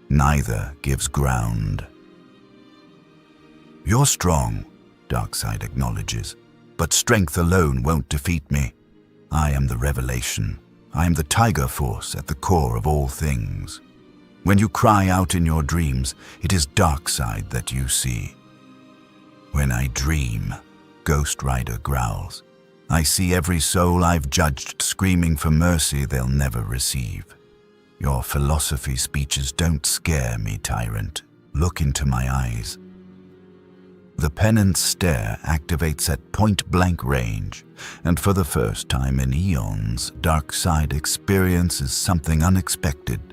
A: Neither gives ground. You're strong, Darkseid acknowledges, but strength alone won't defeat me. I am the revelation. I am the tiger force at the core of all things. When you cry out in your dreams, it is Darkseid that you see. When I dream, Ghost Rider growls, I see every soul I've judged screaming for mercy they'll never receive. Your philosophy speeches don't scare me, tyrant. Look into my eyes. The penance stare activates at point-blank range, and for the first time in eons, Darkseid experiences something unexpected.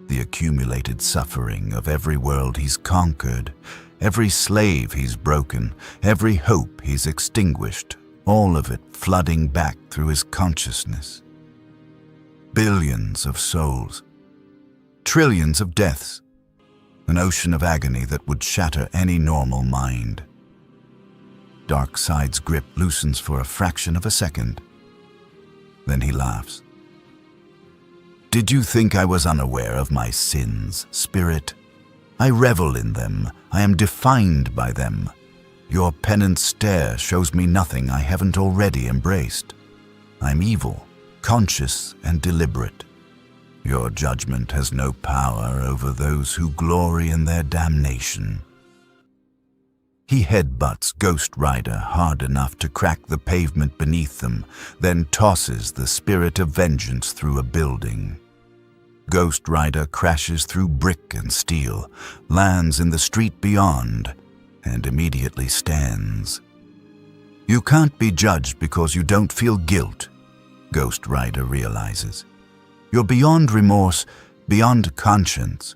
A: The accumulated suffering of every world he's conquered, every slave he's broken, every hope he's extinguished, all of it flooding back through his consciousness. Billions of souls, trillions of deaths, an ocean of agony that would shatter any normal mind. Darkseid's grip loosens for a fraction of a second. Then he laughs. Did you think I was unaware of my sins, spirit? I revel in them. I am defined by them. Your penance stare shows me nothing I haven't already embraced. I'm evil, conscious, and deliberate. Your judgment has no power over those who glory in their damnation. He headbutts Ghost Rider hard enough to crack the pavement beneath them, then tosses the spirit of vengeance through a building. Ghost Rider crashes through brick and steel, lands in the street beyond, and immediately stands. You can't be judged because you don't feel guilt, Ghost Rider realizes. You're beyond remorse, beyond conscience.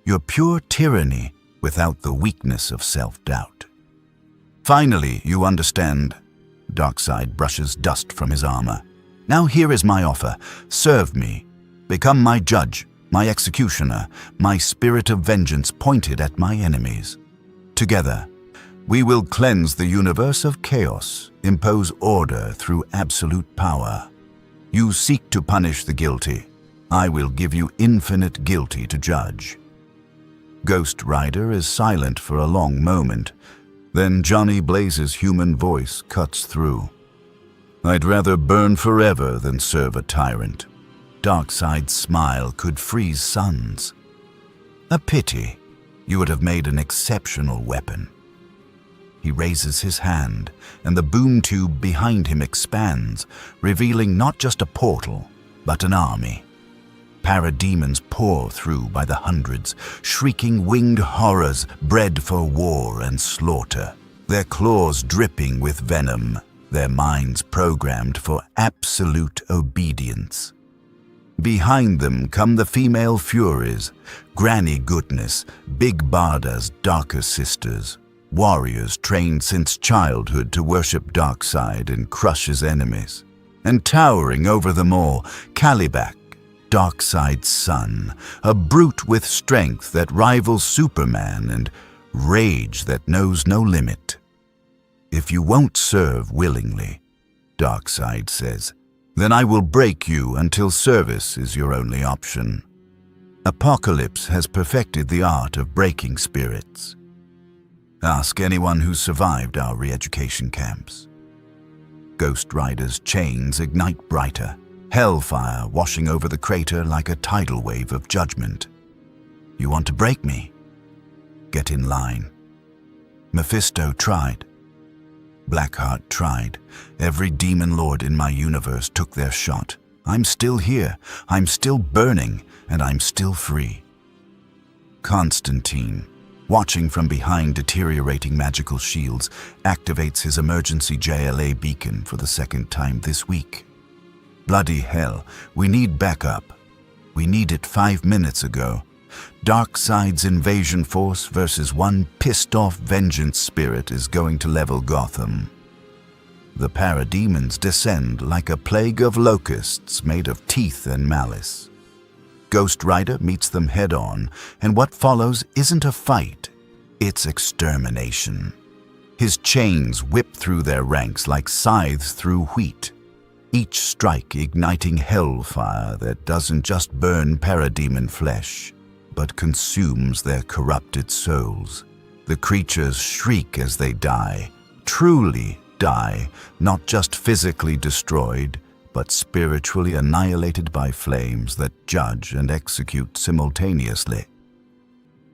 A: You're pure tyranny without the weakness of self-doubt. Finally, you understand. Darkseid brushes dust from his armor. Now here is my offer. Serve me. Become my judge, my executioner, my spirit of vengeance pointed at my enemies. Together, we will cleanse the universe of chaos, impose order through absolute power. You seek to punish the guilty. I will give you infinite guilty to judge. Ghost Rider is silent for a long moment. Then Johnny Blaze's human voice cuts through. I'd rather burn forever than serve a tyrant. Darkseid's smile could freeze suns. A pity. You would have made an exceptional weapon. He raises his hand, and the boom tube behind him expands, revealing not just a portal, but an army. Parademons pour through by the hundreds, shrieking winged horrors bred for war and slaughter, their claws dripping with venom, their minds programmed for absolute obedience. Behind them come the female Furies, Granny Goodness, Big Barda's darker sisters, warriors trained since childhood to worship Darkseid and crush his enemies. And towering over them all, Kalibak, Darkseid's son, a brute with strength that rivals Superman and rage that knows no limit. If you won't serve willingly, Darkseid says, then I will break you until service is your only option. Apocalypse has perfected the art of breaking spirits. Ask anyone who survived our re-education camps. Ghost Rider's chains ignite brighter, hellfire washing over the crater like a tidal wave of judgment. You want to break me? Get in line. Mephisto tried. Blackheart tried. Every demon lord in my universe took their shot. I'm still here. I'm still burning, and I'm still free. Constantine, watching from behind deteriorating magical shields, activates his emergency JLA beacon for the second time this week. Bloody hell, we need backup. We need it 5 minutes ago. Darkseid's invasion force versus one pissed-off vengeance spirit is going to level Gotham. The parademons descend like a plague of locusts made of teeth and malice. Ghost Rider meets them head-on, and what follows isn't a fight, it's extermination. His chains whip through their ranks like scythes through wheat, each strike igniting hellfire that doesn't just burn parademon flesh, but consumes their corrupted souls. The creatures shriek as they die, truly die, not just physically destroyed, but spiritually annihilated by flames that judge and execute simultaneously.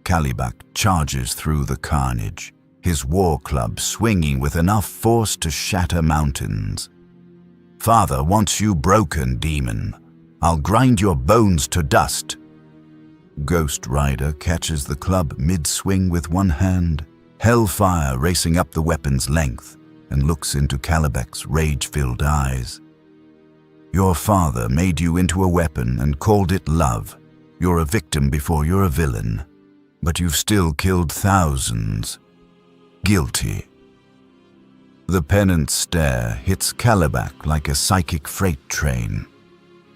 A: Kalibak charges through the carnage, his war club swinging with enough force to shatter mountains. Father wants you broken, demon. I'll grind your bones to dust. Ghost Rider catches the club mid-swing with one hand, hellfire racing up the weapon's length, and looks into Kalibak's rage-filled eyes. Your father made you into a weapon and called it love. You're a victim before you're a villain, but you've still killed thousands. Guilty. The penance stare hits Kalibak like a psychic freight train.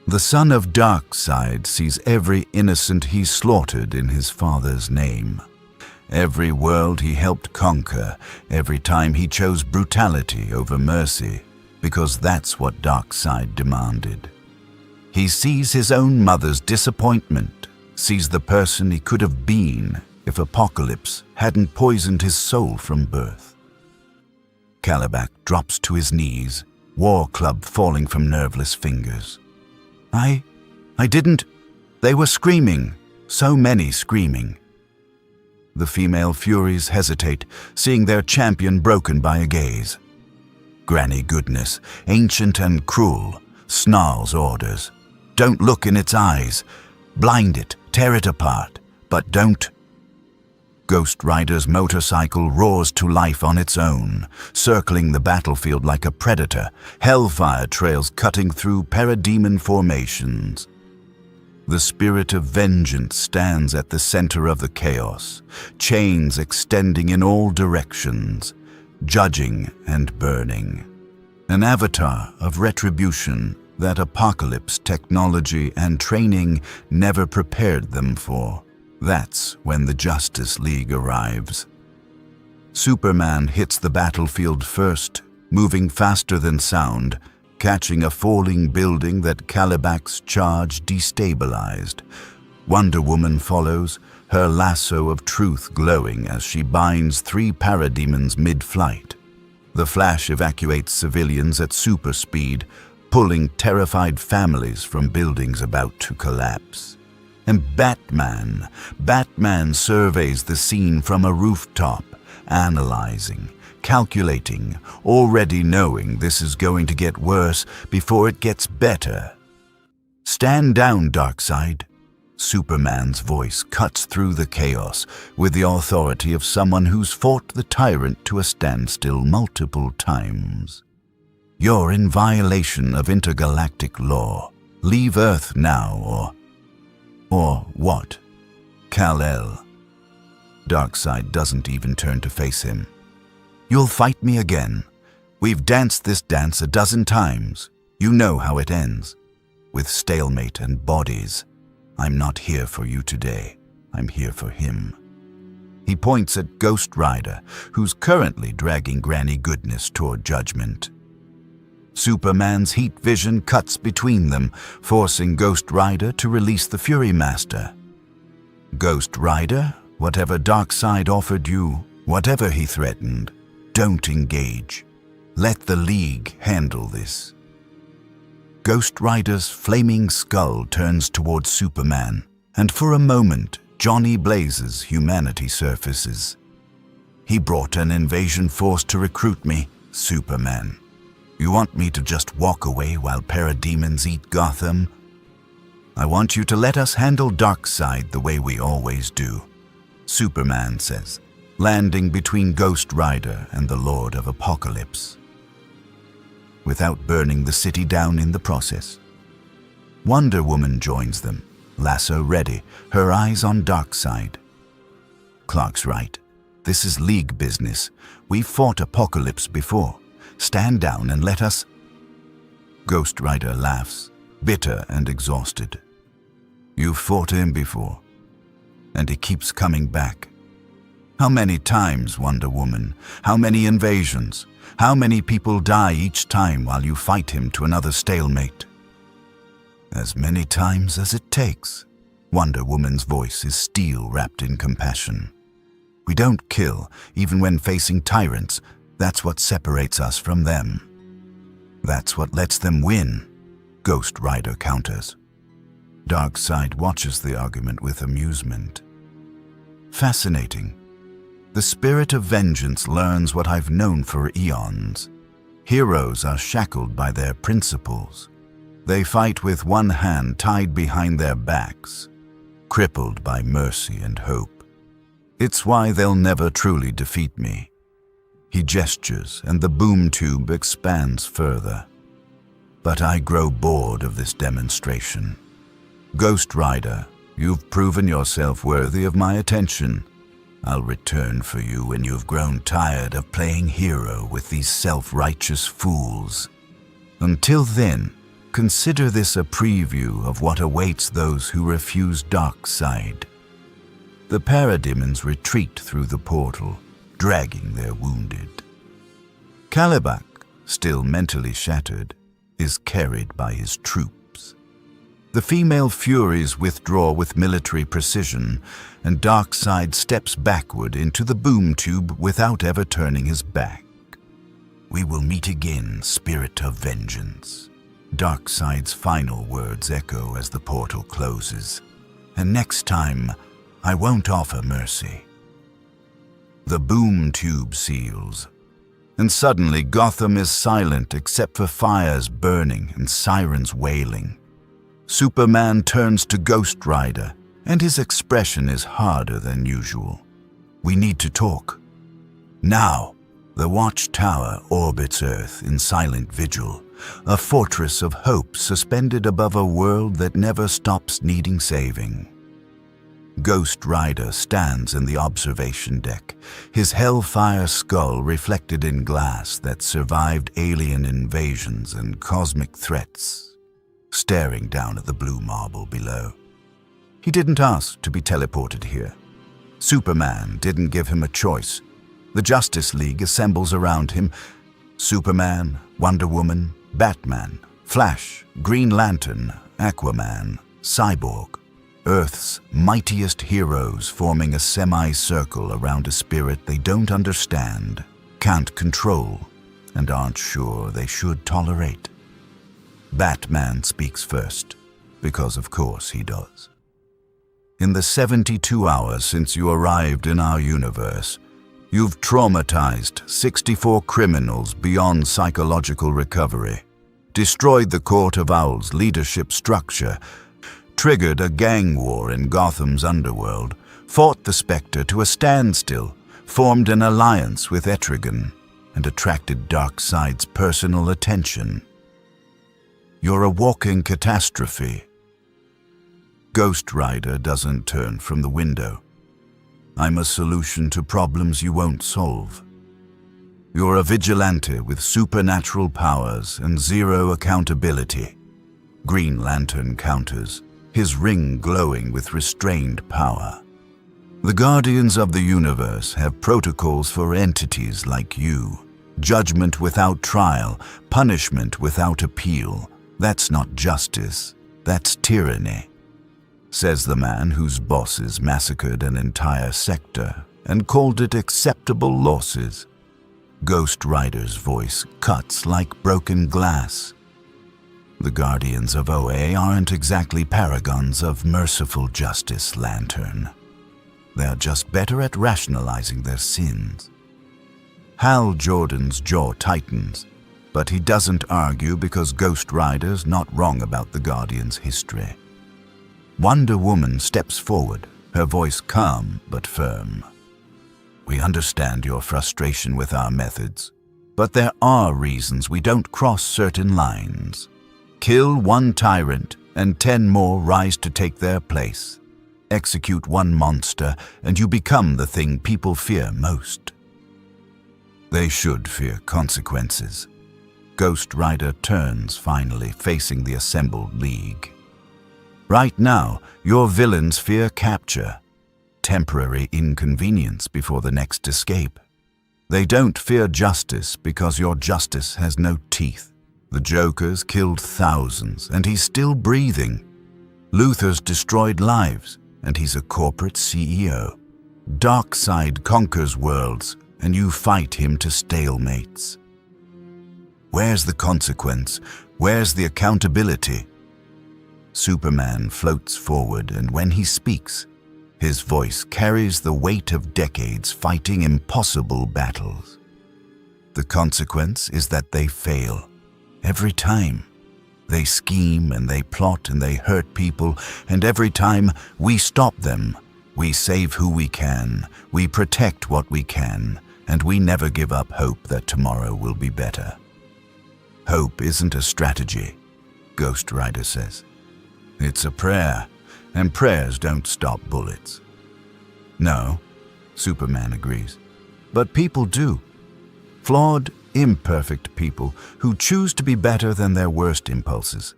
A: The son of Darkseid sees every innocent he slaughtered in his father's name. Every world he helped conquer, every time he chose brutality over mercy, because that's what Darkseid demanded. He sees his own mother's disappointment, sees the person he could have been if Apocalypse hadn't poisoned his soul from birth. Kalibak drops to his knees, war club falling from nerveless fingers. I didn't. They were screaming, so many screaming. The female Furies hesitate, seeing their champion broken by a gaze. Granny Goodness, ancient and cruel, snarls orders. Don't look in its eyes. Blind it, tear it apart, but don't. Ghost Rider's motorcycle roars to life on its own, circling the battlefield like a predator, hellfire trails cutting through parademon formations. The spirit of vengeance stands at the center of the chaos, chains extending in all directions, judging and burning. An avatar of retribution that apocalypse technology and training never prepared them for. That's when the Justice League arrives. Superman hits the battlefield first, moving faster than sound, catching a falling building that Kalibak's charge destabilized. Wonder Woman follows, her lasso of truth glowing as she binds 3 parademons mid-flight. The Flash evacuates civilians at super speed, pulling terrified families from buildings about to collapse. And Batman surveys the scene from a rooftop, analyzing, calculating, already knowing this is going to get worse before it gets better. "Stand down, Darkseid." Superman's voice cuts through the chaos with the authority of someone who's fought the tyrant to a standstill multiple times. "You're in violation of intergalactic law. Leave Earth now, or what? Kal-El." Darkseid doesn't even turn to face him. "You'll fight me again. We've danced this dance a dozen times. You know how it ends. With stalemate and bodies. I'm not here for you today. I'm here for him." He points at Ghost Rider, who's currently dragging Granny Goodness toward judgment. Superman's heat vision cuts between them, forcing Ghost Rider to release the Fury Master. "Ghost Rider, whatever Darkseid offered you, whatever he threatened, don't engage. Let the League handle this." Ghost Rider's flaming skull turns towards Superman, and for a moment, Johnny Blaze's humanity surfaces. "He brought an invasion force to recruit me, Superman. You want me to just walk away while parademons eat Gotham? I want you to let us handle Darkseid the way we always do," Superman says, landing between Ghost Rider and the Lord of Apocalypse, without burning the city down in the process. Wonder Woman joins them, lasso ready, her eyes on Darkseid. "Clark's right. This is League business. We've fought Apocalypse before. Stand down and let us—" Ghost Rider laughs, bitter and exhausted. "You've fought him before, and he keeps coming back. How many times, Wonder Woman? How many invasions? How many people die each time while you fight him to another stalemate?" "As many times as it takes." Wonder Woman's voice is steel wrapped in compassion. "We don't kill, even when facing tyrants. That's what separates us from them. That's what lets them win," Ghost Rider counters. Darkseid watches the argument with amusement. "Fascinating. The spirit of vengeance learns what I've known for eons. Heroes are shackled by their principles. They fight with one hand tied behind their backs, crippled by mercy and hope. It's why they'll never truly defeat me." He gestures, and the boom tube expands further. "But I grow bored of this demonstration. Ghost Rider, you've proven yourself worthy of my attention. I'll return for you when you've grown tired of playing hero with these self-righteous fools. Until then, consider this a preview of what awaits those who refuse Darkseid." The parademons retreat through the portal, dragging their wounded. Kalibak, still mentally shattered, is carried by his troops. The female Furies withdraw with military precision, and Darkseid steps backward into the boom tube without ever turning his back. "We will meet again, Spirit of Vengeance." Darkseid's final words echo as the portal closes. "And next time, I won't offer mercy." The boom tube seals, and suddenly Gotham is silent except for fires burning and sirens wailing. Superman turns to Ghost Rider, and his expression is harder than usual. "We need to talk." Now, the Watchtower orbits Earth in silent vigil, a fortress of hope suspended above a world that never stops needing saving. Ghost Rider stands in the observation deck, his hellfire skull reflected in glass that survived alien invasions and cosmic threats, staring down at the blue marble below. He didn't ask to be teleported here. Superman didn't give him a choice. The Justice League assembles around him. Superman, Wonder Woman, Batman, Flash, Green Lantern, Aquaman, Cyborg. Earth's mightiest heroes forming a semicircle around a spirit they don't understand, can't control, and aren't sure they should tolerate. Batman speaks first, because of course he does. "In the 72 hours since you arrived in our universe, you've traumatized 64 criminals beyond psychological recovery, destroyed the Court of Owls' leadership structure, triggered a gang war in Gotham's underworld, fought the Spectre to a standstill, formed an alliance with Etrigan, and attracted Darkseid's personal attention. You're a walking catastrophe." Ghost Rider doesn't turn from the window. "I'm a solution to problems you won't solve. You're a vigilante with supernatural powers and zero accountability." Green Lantern counters, his ring glowing with restrained power. "The Guardians of the Universe have protocols for entities like you. Judgment without trial, punishment without appeal. That's not justice, that's tyranny," says the man whose bosses massacred an entire sector and called it acceptable losses. Ghost Rider's voice cuts like broken glass. "The Guardians of OA aren't exactly paragons of merciful justice, Lantern. They're just better at rationalizing their sins." Hal Jordan's jaw tightens, but he doesn't argue because Ghost Rider's not wrong about the Guardians' history. Wonder Woman steps forward, her voice calm but firm. "We understand your frustration with our methods, but there are reasons we don't cross certain lines. Kill one tyrant, and 10 more rise to take their place. Execute one monster, and you become the thing people fear most." They should fear consequences. Ghost Rider turns finally, facing the assembled League. "Right now, your villains fear capture, temporary inconvenience before the next escape. They don't fear justice because your justice has no teeth. The Joker's killed thousands, and he's still breathing. Luthor's destroyed lives, and he's a corporate CEO. Darkseid conquers worlds, and you fight him to stalemates. Where's the consequence? Where's the accountability?" Superman floats forward, and when he speaks, his voice carries the weight of decades fighting impossible battles. "The consequence is that they fail. Every time. They scheme and they plot and they hurt people, and every time we stop them, we save who we can, we protect what we can, and we never give up hope that tomorrow will be better." "Hope isn't a strategy," Ghost Rider says. "It's a prayer, and prayers don't stop bullets." "No," Superman agrees, "but people do. Flawed, imperfect people who choose to be better than their worst impulses.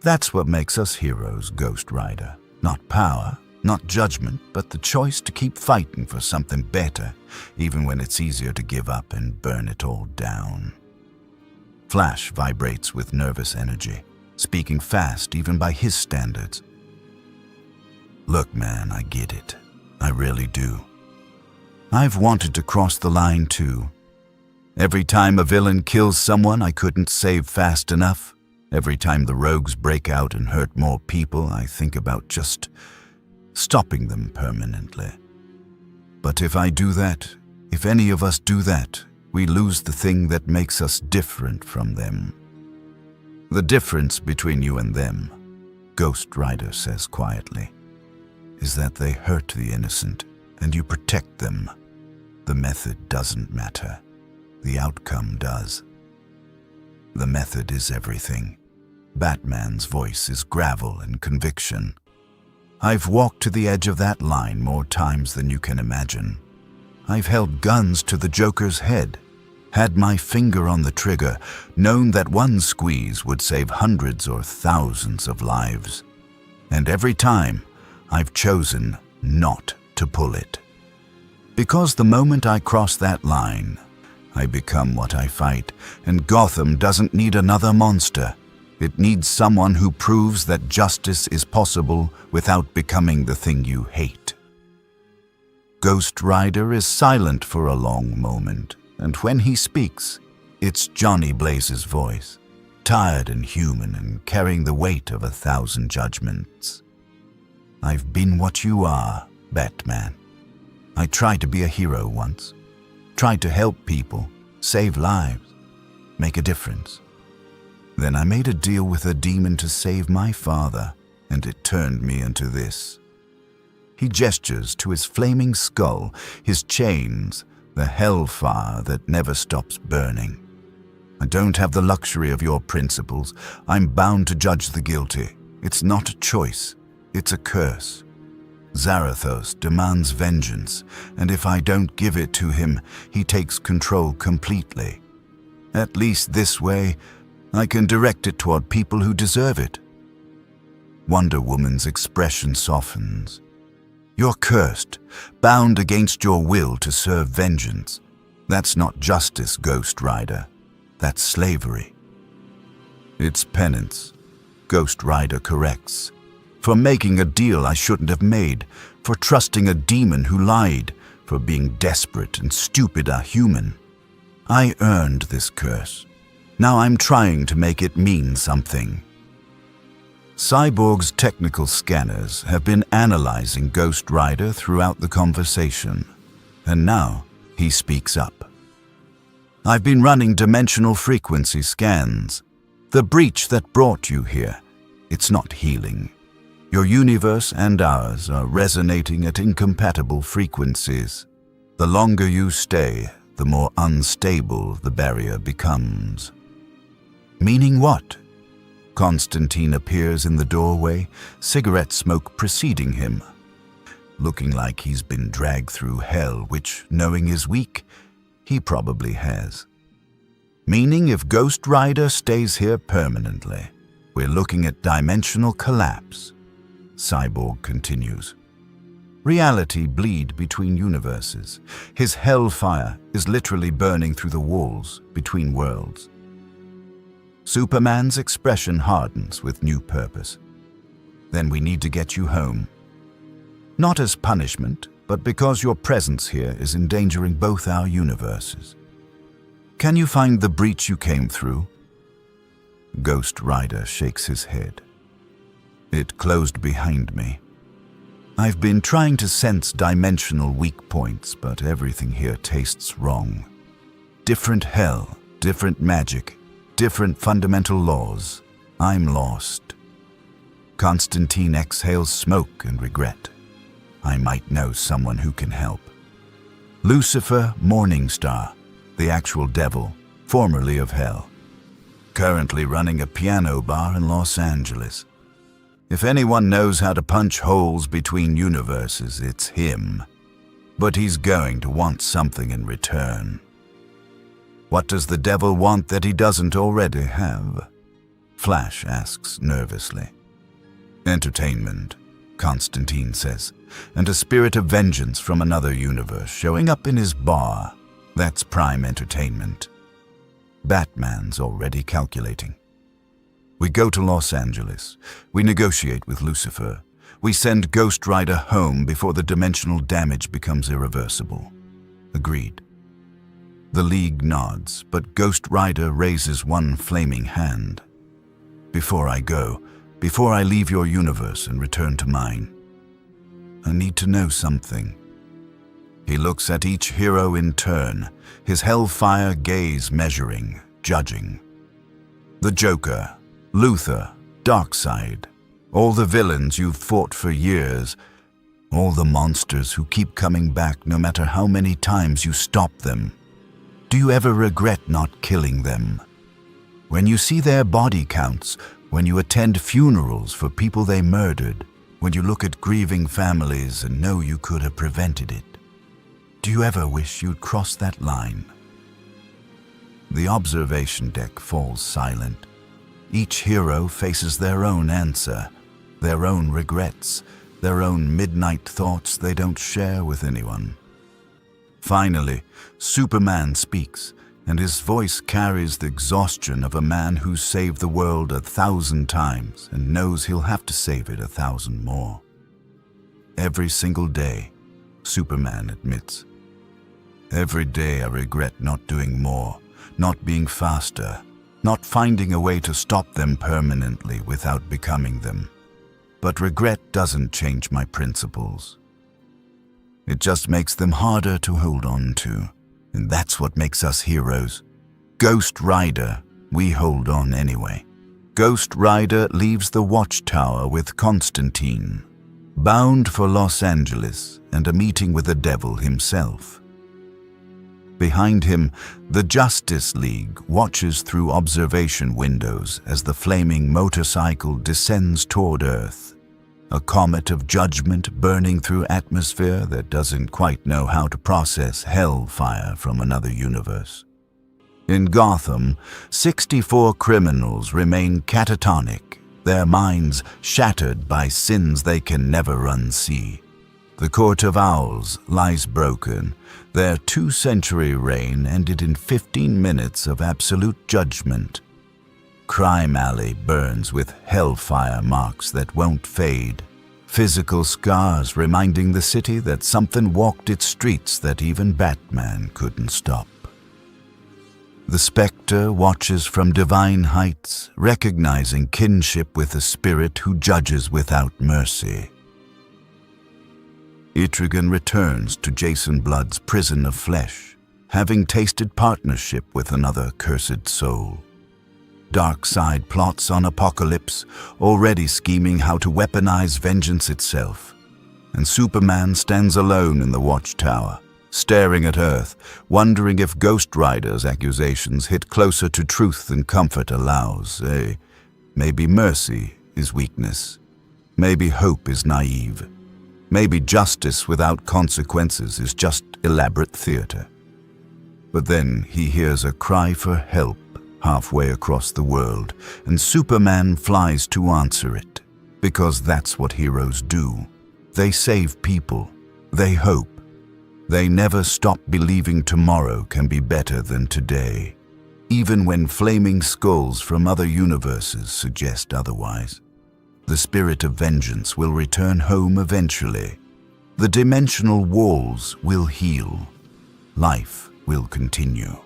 A: That's what makes us heroes, Ghost Rider. Not power, not judgment, but the choice to keep fighting for something better, even when it's easier to give up and burn it all down." Flash vibrates with nervous energy, speaking fast even by his standards. "Look, man, I get it. I really do. I've wanted to cross the line too. Every time a villain kills someone I couldn't save fast enough, every time the rogues break out and hurt more people, I think about just stopping them permanently. But if I do that, if any of us do that, we lose the thing that makes us different from them. The difference between you and them. Ghost Rider says quietly, is that they hurt the innocent and you protect them. The method doesn't matter. The outcome does. The method is everything. Batman's voice is gravel and conviction. I've walked to the edge of that line more times than you can imagine. I've held guns to the Joker's head, had my finger on the trigger, known that one squeeze would save hundreds or thousands of lives. And every time, I've chosen not to pull it. Because the moment I cross that line, I become what I fight, and Gotham doesn't need another monster. It needs someone who proves that justice is possible without becoming the thing you hate. Ghost Rider is silent for a long moment, and when he speaks, it's Johnny Blaze's voice, tired and human and carrying the weight of 1,000 judgments. I've been what you are, Batman. I tried to be a hero once, tried to help people, save lives, make a difference. Then I made a deal with a demon to save my father, and it turned me into this. He gestures to his flaming skull, his chains, the hellfire that never stops burning. I don't have the luxury of your principles. I'm bound to judge the guilty. It's not a choice. It's a curse. Zarathos demands vengeance, and if I don't give it to him, he takes control completely. At least this way, I can direct it toward people who deserve it. Wonder Woman's expression softens. You're cursed, bound against your will to serve vengeance. That's not justice, Ghost Rider. That's slavery. It's penance, Ghost Rider corrects. For making a deal I shouldn't have made, for trusting a demon who lied, for being desperate and stupid a human. I earned this curse. Now I'm trying to make it mean something. Cyborg's technical scanners have been analyzing Ghost Rider throughout the conversation, and now he speaks up. I've been running dimensional frequency scans. The breach that brought you here, it's not healing. Your universe and ours are resonating at incompatible frequencies. The longer you stay, the more unstable the barrier becomes. Meaning what? Constantine appears in the doorway, cigarette smoke preceding him. Looking like he's been dragged through hell, which, knowing is weak, he probably has. Meaning if Ghost Rider stays here permanently, we're looking at dimensional collapse. Cyborg continues. Reality bleed between universes. His hellfire is literally burning through the walls between worlds. Superman's expression hardens with new purpose. Then we need to get you home. Not as punishment, but because your presence here is endangering both our universes. Can you find the breach you came through? Ghost Rider shakes his head. It closed behind me. I've been trying to sense dimensional weak points, but everything here tastes wrong. Different hell, different magic, different fundamental laws. I'm lost. Constantine exhales smoke and regret. I might know someone who can help. Lucifer Morningstar, the actual devil, formerly of hell. Currently running a piano bar in Los Angeles. If anyone knows how to punch holes between universes, it's him. But he's going to want something in return. What does the devil want that he doesn't already have? Flash asks nervously. Entertainment, Constantine says, and a spirit of vengeance from another universe showing up in his bar. That's prime entertainment. Batman's already calculating. We go to Los Angeles. We negotiate with Lucifer. We send Ghost Rider home before the dimensional damage becomes irreversible. Agreed. The League nods, but Ghost Rider raises one flaming hand. Before I go, before I leave your universe and return to mine, I need to know something. He looks at each hero in turn, his hellfire gaze measuring, judging. The Joker, Luthor, Darkseid, All the villains you've fought for years, all the monsters who keep coming back no matter how many times you stop them. Do you ever regret not killing them? When you see their body counts, when you attend funerals for people they murdered, when you look at grieving families and know you could have prevented it, do you ever wish you'd crossed that line? The observation deck falls silent. Each hero faces their own answer, their own regrets, their own midnight thoughts they don't share with anyone. Finally, Superman speaks, and his voice carries the exhaustion of a man who's saved the world 1,000 times and knows he'll have to save it 1,000 more. Every single day, Superman admits, every day I regret not doing more, not being faster, not finding a way to stop them permanently without becoming them. But regret doesn't change my principles. It just makes them harder to hold on to, and that's what makes us heroes. Ghost Rider, we hold on anyway. Ghost Rider leaves the Watchtower with Constantine, bound for Los Angeles and a meeting with the devil himself. Behind him, the Justice League watches through observation windows as the flaming motorcycle descends toward Earth, a comet of judgment burning through atmosphere that doesn't quite know how to process hellfire from another universe. In Gotham, 64 criminals remain catatonic, their minds shattered by sins they can never unsee. The Court of Owls lies broken. Their 2-century reign ended in 15 minutes of absolute judgment. Crime Alley burns with hellfire marks that won't fade, physical scars reminding the city that something walked its streets that even Batman couldn't stop. The Spectre watches from divine heights, recognizing kinship with a spirit who judges without mercy. Etrigan returns to Jason Blood's prison of flesh, having tasted partnership with another cursed soul. Darkseid plots on Apocalypse, already scheming how to weaponize vengeance itself. And Superman stands alone in the Watchtower, staring at Earth, wondering if Ghost Rider's accusations hit closer to truth than comfort allows. Maybe mercy is weakness. Maybe hope is naive. Maybe justice without consequences is just elaborate theater. But then he hears a cry for help halfway across the world, and Superman flies to answer it, because that's what heroes do. They save people. They hope. They never stop believing tomorrow can be better than today, even when flaming skulls from other universes suggest otherwise. The spirit of vengeance will return home eventually. The dimensional walls will heal. Life will continue.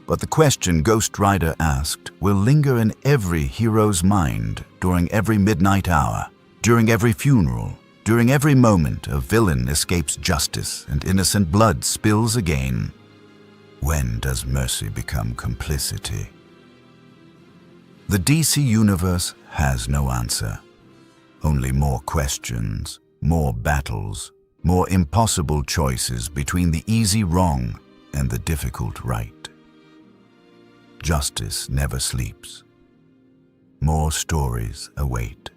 A: But the question Ghost Rider asked will linger in every hero's mind during every midnight hour, during every funeral, during every moment a villain escapes justice and innocent blood spills again. When does mercy become complicity? The DC Universe has no answer. Only more questions, more battles, more impossible choices between the easy wrong and the difficult right. Justice never sleeps. More stories await.